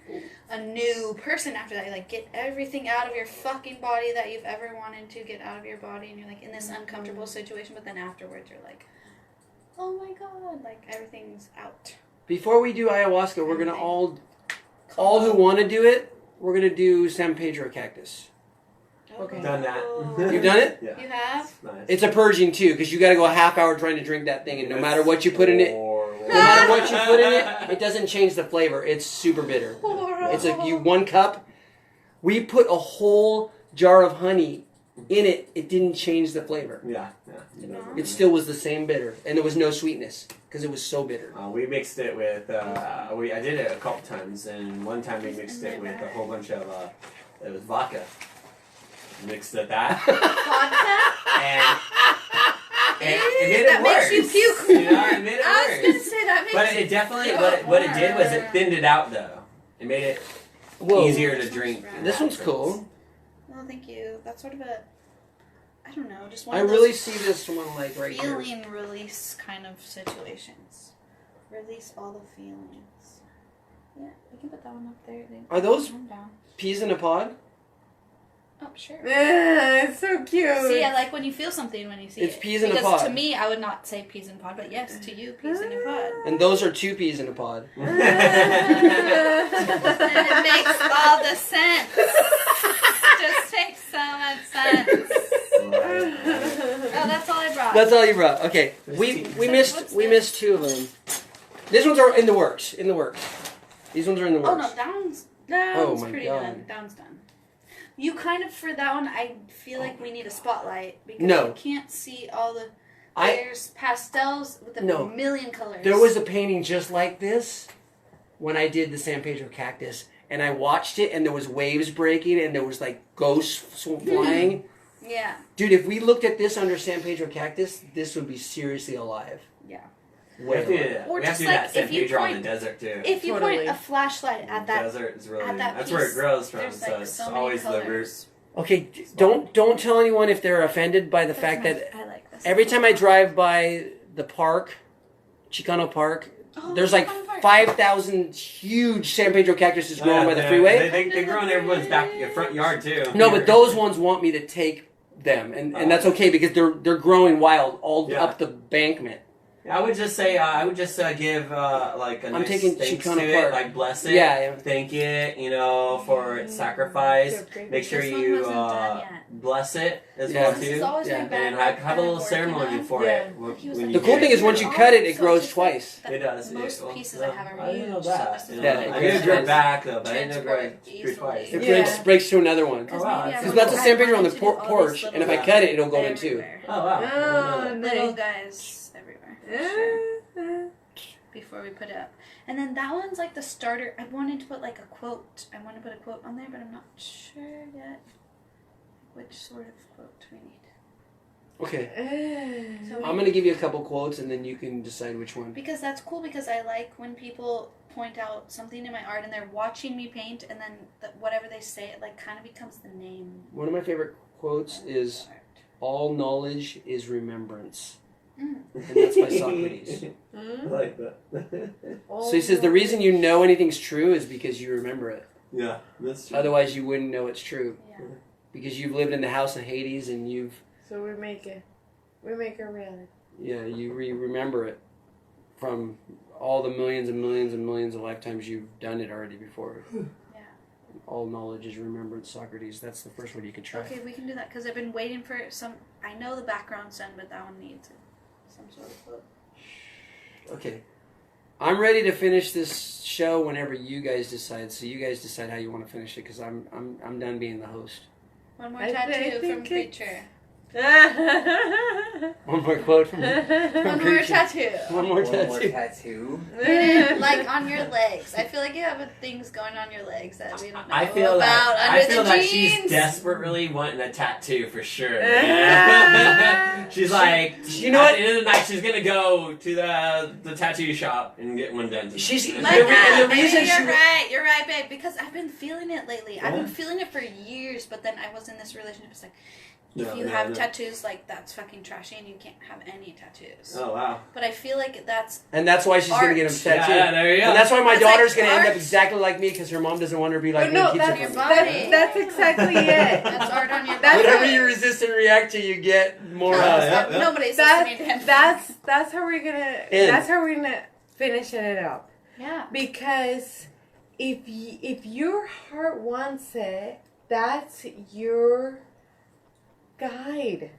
a new person after that. You like get everything out of your fucking body that you've ever wanted to get out of your body, and you're like in this uncomfortable situation, but then afterwards you're like, oh my god, like everything's out. Before we do ayahuasca, we're gonna all who want to do it, we're gonna do San Pedro cactus. Okay. Done that. You've done it? Yeah. You have? Nice. It's a purging too, because you got to go a half hour trying to drink that thing, and no matter what you put in it, no matter what you put in it, it doesn't change the flavor. It's super bitter. It's like you 1 cup. We put a whole jar of honey in it. It didn't change the flavor. Yeah. It still was the same bitter, and there was no sweetness because it was so bitter. We mixed it with. I did it a couple times, and one time we mixed it with a whole bunch of. It was vodka. Mixed at that. and it made it worse. Makes you puke. You know, it made it I was worse. gonna say that makes But it definitely, what it did was it thinned it out though. It made it easier to drink. This one's cool. Well, thank you. That's sort of a, I don't know, just one I of really those see this one like right here. feeling release kind of situations. Release all the feelings. Yeah, we can put that one up there. Are those down? peas in a pod? Oh, sure. It's so cute. See, I like when you feel something when you see It's it. peas in a because pod. to me, I would not say peas in a pod, but yes, to you, peas in a pod. And those are 2 peas in a pod. And it makes all the sense. Just makes so much sense. Oh, that's all I brought. That's all you brought. Okay, we What's missed 2 of them. These ones are in the works. These ones are in the works. Oh no, down's Oh, my pretty God. done. Down's done. You kind of, for that one, I feel like we need a spotlight because No. you can't see all the. I- There's pastels with a No. million colors. There was a painting just like this when I did the San Pedro cactus, and I watched it, and there was waves breaking, and there was like ghosts flying. Yeah. Dude, if we looked at this under San Pedro cactus, this would be seriously alive. Yeah. We have to, Or we have just to do like, that San if you Pedro in point- the desert too. If you Totally. point a flashlight at that, desert is really at that that's where it piece, grows from. there's So like it's so many always the root. colors. Okay, don't tell anyone if they're offended by the fact That's that nice. I like this. every time I drive by the park, Chicano Park, Oh, there's like fun part. 5,000 huge San Pedro cactuses growing by the freeway. They grow in everyone's front yard too. No, but those ones want me to take them, and that's okay because they're growing wild all Yeah. up the bankment. I would just say give like a I'm nice taking thanks Chicano to it, Park. like bless it, Yeah. thank it, for its sacrifice. Make sure This one you wasn't done yet. bless it as Yeah. well This has too, always Yeah. been bad and luck have a little kind of ceremony working for Yeah. it. He was When like, you The cool get thing it. is once you cut it, it So grows just twice. It does. Most pieces I have are I didn't know huge, so that. this is You Yeah, know, it I knew it grew grows back though, but I didn't know it grew transport easily. twice. It Yeah. breaks to another one. Oh, wow. maybe I Because would- that's a I San Pedro on the wanted to do all these porch, and if I little cut it, it'll go in too. everywhere. Oh wow. I didn't know that. Little guys everywhere. For sure. Before we put it up. And then that one's like the starter. I wanted to put like a quote. I want to put a quote on there, but I'm not sure yet which sort of quote we need. Okay, So I'm gonna give you a couple quotes, and then you can decide which one. because that's cool because I like when people point out something in my art and they're watching me paint and then whatever they say it like kind of becomes the name. One of my favorite quotes of is, the art. "All knowledge is remembrance," Mm. and that's by Socrates. I like that. So he says the reason you know anything's true is because you remember it. Yeah, that's true. Otherwise, you wouldn't know it's true Yeah. because you've lived in the house of Hades and So we make it reality. you remember it from all the millions and millions and millions of lifetimes you've done it already before. Yeah. All knowledge is remembrance, Socrates. That's the first one you could try. Okay, we can do that because I've been waiting for some. I know the background's done, but that one needs some sort of quote. Okay. I'm ready to finish this show whenever you guys decide. So you guys decide how you want to finish it because I'm done being the host. One more I tattoo think from it's- Preacher. One more quote from One more Preacher. tattoo. One more One more tattoo. tattoo. Like on your legs. I feel like you have things going on your legs that we don't know I feel about that under I feel the that jeans. she's desperately wanting a tattoo for sure. man. She's like, You know at what? the end of the night, she's gonna go to the tattoo shop and get one done. She's- And Like The re- that. and the reason Maybe she- you're right, babe. Because I've been feeling it lately. I've been Yeah. feeling it for years, but then I was in this relationship. It's like, if you have tattoos, like, that's fucking trashy and you can't have any tattoos. Oh, wow. But I feel like that's And that's why she's going to get him tattooed. Yeah, there you go. And that's why my That's daughter's like going to end up art. exactly like me because her mom doesn't want her to be like But me no, and keeps that's, it from your body. that's exactly it. that's art on your That's body. Whatever you resist and react to, you get more No, of. yeah. Nobody's listening to him. That's how we're gonna End. that's how we're gonna finish it up. Yeah. Because if your heart wants it, that's your guide.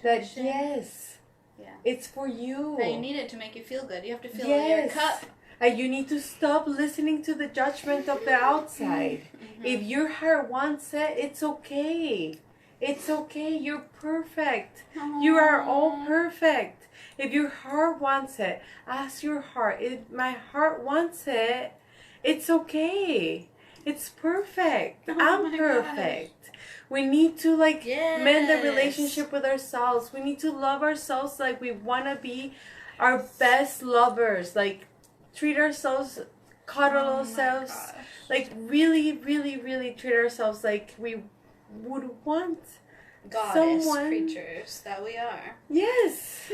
That Intuition. yes, Yeah. it's for you. That you need it to make you feel good. You have to feel Yes. your cup. And you need to stop listening to the judgment of the outside. If your heart wants it, it's okay. It's okay. You're perfect. You are all perfect. If your heart wants it, ask your heart. If my heart wants it, it's okay. It's perfect. Oh I'm my perfect. We need to mend the Yes. relationship with ourselves. We need to love ourselves like we want to be our best lovers. Like treat ourselves, cuddle Oh my ourselves. gosh. Like really, really, really treat ourselves like we would want. Goddess someone- creatures that we are. Yes.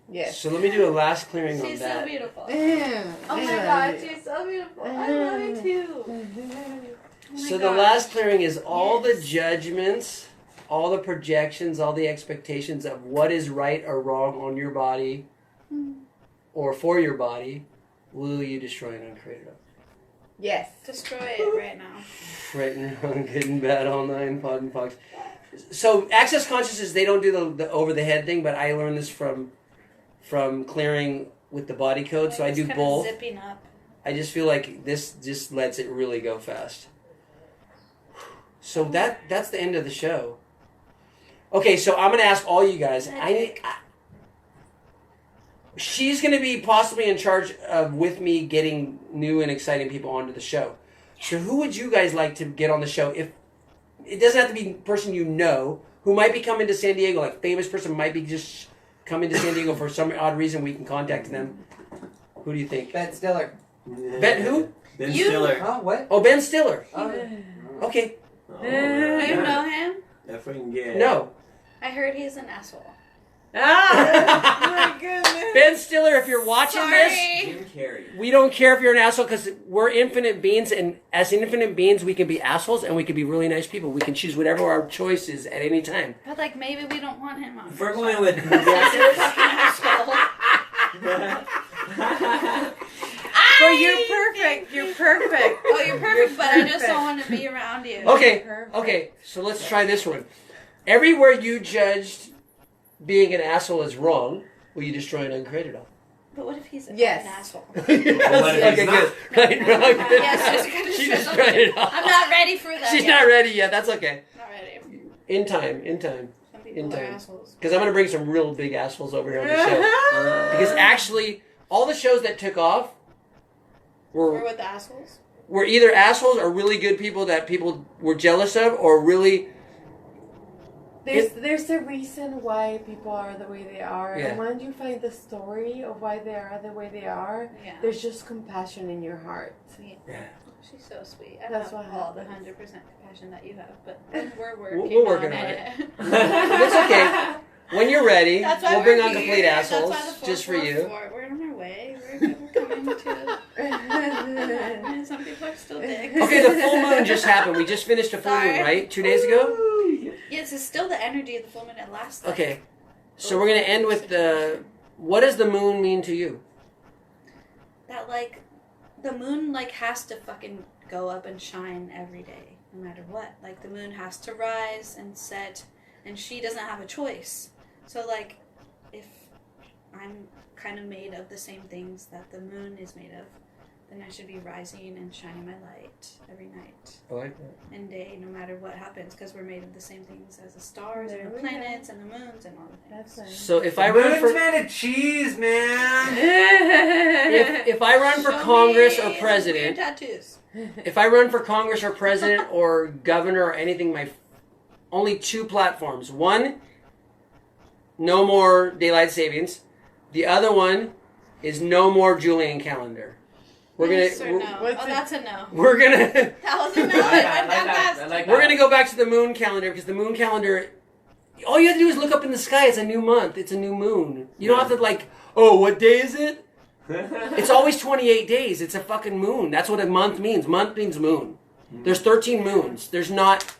Yes. So let me do a last clearing on She's so that. beautiful. Oh Oh my god, she's so beautiful. I love you too. Oh my So the gosh. last clearing is all the Yes. judgments, all the projections, all the expectations of what is right or wrong on your body or for your body. Will you destroy and uncreate it up? Yes. Destroy it right now. Right and wrong, good and bad, all nine, pod and fox. So access consciousness, they don't do the over the head thing, but I learned this from clearing with the body code. So I It's do kinda both. Zipping up. I just feel like this just lets it really go fast. So that's the end of the show. Okay, so I'm gonna ask all you guys. She's gonna be possibly in charge of with me getting new and exciting people onto the show. So who would you guys like to get on the show? If it doesn't have to be a person you know who might be coming to San Diego, like famous person might be just coming to San Diego for some odd reason. We can contact them. Who do you think? Ben Stiller. Ben who? Ben You- Stiller. Oh, what? Oh, Ben Stiller. Oh, Okay. Oh, Do you know him? If we can get No. I heard he's an asshole. Ah! My goodness. Ben Stiller, if you're watching this, Sorry. Jim Carrey. we don't care if you're an asshole because we're infinite beings, and as infinite beings, we can be assholes and we can be really nice people. We can choose whatever our choice is at any time. But like maybe we don't want him on. If we're going with asshole. But you're perfect. You're perfect. Oh, you're perfect, but I just don't want to be around you. Okay, Perfect. okay, so let's try this one. Everywhere you judged being an asshole is wrong, will you destroy and uncreate it all? But what if he's Yes. an asshole? what if he's Okay, not? good. Right, wrong, good. Yes, she's gonna She say destroyed it all. I'm not ready for that. She's yet. not ready yet, that's okay. Not ready. In time. Some In people are time. assholes. Because I'm going to bring some real big assholes over here on the show. Because actually, all the shows that took off We're with the assholes. were either assholes or really good people that people were jealous of, or really. There's a reason why people are the way they are. Yeah. And when you find the story of why they are the way they are, Yeah. there's just compassion in your heart. Yeah. She's so sweet. I That's don't have what all the happens. 100% compassion that you have, but we're working, We're working on it. It's okay. When you're ready, That's why we'll bring we're on here. complete That's assholes why the just for 444 you. We're on our way. We're coming to. And some people are still dicks. Okay, the full moon just happened. We just finished a full moon, Sorry. right? 2 days ago? Yes, it's still the energy of the full moon. It lasts. like- Okay. So we're going to end with the. What does the moon mean to you? That like, the moon like has to fucking go up and shine every day, no matter what. Like the moon has to rise and set, and she doesn't have a choice. So like, if I'm kind of made of the same things that the moon is made of, then I should be rising and shining my light every night I like that. and day, no matter what happens, because we're made of the same things as the stars There and the we go. planets and the moons and all the things. That's nice. So if I run for. made of cheese, man. If I run for Show Congress me or the president. weird tattoos. If I run for Congress or president or governor or anything, my only two platforms. One, no more daylight savings. The other one is no more Julian calendar. We're Yes gonna or no? what's Oh, it- that's a no. we're gonna That was a no. It went that fast. we're gonna go back to the moon calendar because the moon calendar All you have to do is look up in the sky. It's a new month. It's a new moon. You don't have to like, oh, what day is it? It's always 28 days. It's a fucking moon. That's what a month means. Month means moon. There's 13 moons. There's not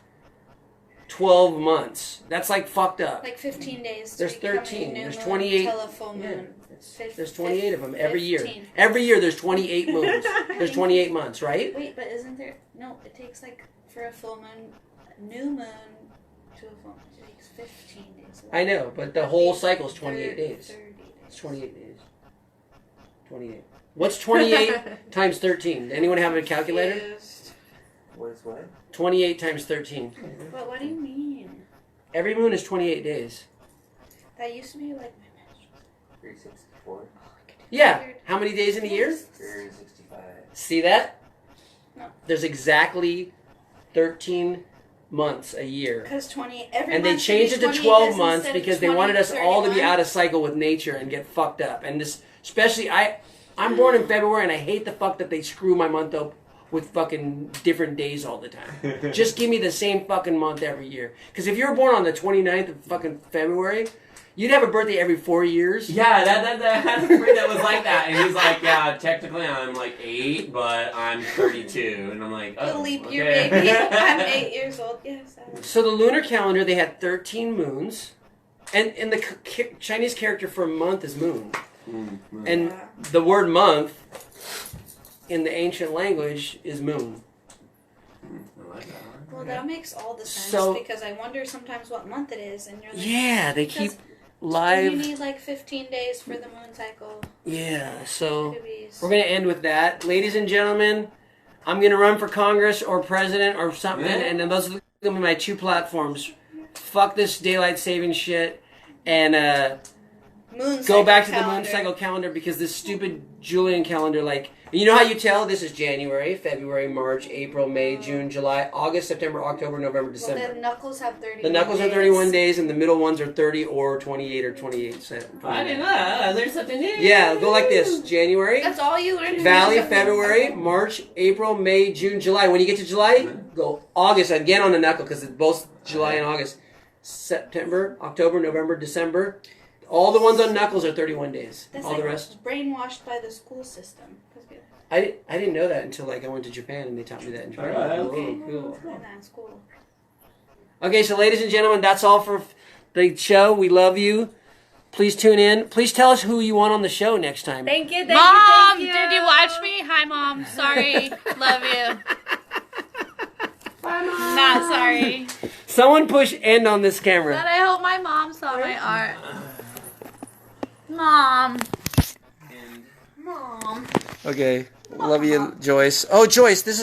12 months. That's like fucked up. Like 15 days. There's 13. There's 28. Until a full moon. There's 28 of them every year. 15. Every year there's 28 moons. There's 28 months, right? Wait, but isn't there? No, it takes like for a full moon, new moon to a full moon. It takes 15 days. I know, but the whole cycle is 28 days. 30 days. It's 28 days. 28. What's 28 times 13? Anyone have a calculator? Confused. What is what? 28 times 13. But what do you mean? Every moon is 28 days. That used to be like my menstrual. 364. Yeah. How many days in a year? 365. See that? No. There's exactly 13 months a year. Because 20 every And they month should be changed it to 28 12 days months instead of because they 20, wanted us all to be 31. out of cycle with nature and get fucked up. And this, especially, I'm born in February and I hate the fuck that they screw my month up with fucking different days all the time. Just give me the same fucking month every year. Because if you were born on the 29th of fucking February, you'd have a birthday every 4 years. Yeah, that had a friend that was like that, and he's like, yeah, technically I'm like 8, but I'm 32, and I'm like, The oh, leap year okay. baby. I'm 8 years old. Yes. So the lunar calendar, they had 13 moons. And the Chinese character for month is moon. And Yeah. the word month in the ancient language is moon. I like that. Well, that makes all the sense So- because I wonder sometimes what month it is, and you're like, Yeah, they keep Because live. you need like 15 days for the moon cycle. Yeah, so To be we're going to end with that. Ladies and gentlemen, I'm going to run for Congress or president or something, and then those are going to be my two platforms. Fuck this daylight saving shit and moon go cycle back to the moon calendar. cycle calendar because this stupid Julian calendar, like, you know how you tell this is January, February, March, April, May, June, July, August, September, October, November, Well, December. the knuckles have 31 The knuckles are days. 31 days, and the middle ones are 30 or 28 or 28. I didn't know. I learned something new. Yeah, go like this. January, That's all you learned. Valley, February, March, April, May, June, July. When you get to July, go August again on the knuckle because it's both July and August. September, October, November, December. All the ones on knuckles are 31 days. That's All like the rest. brainwashed by the school system. I didn't know that until like I went to Japan and they taught me that in Japan. Oh, Cool, cool. In that school. Okay, so ladies and gentlemen, that's all for the show. We love you. Please tune in. Please tell us who you want on the show next time. Thank you, Mom, did you watch me? Hi, Mom. Sorry. Love you. Bye, Mom. Not sorry. Someone push end on this camera. But I hope my mom saw my art. Mom. Mom. Okay. Love you, Joyce. Oh, Joyce, this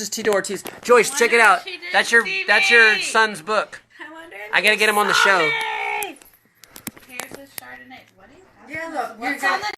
is Tito Ortiz. Joyce, check it out. She didn't That's your see your me. son's book. I wonder if I gotta get him on the show. Here's his Chardonnay. What do you have? Yeah, look. What's on the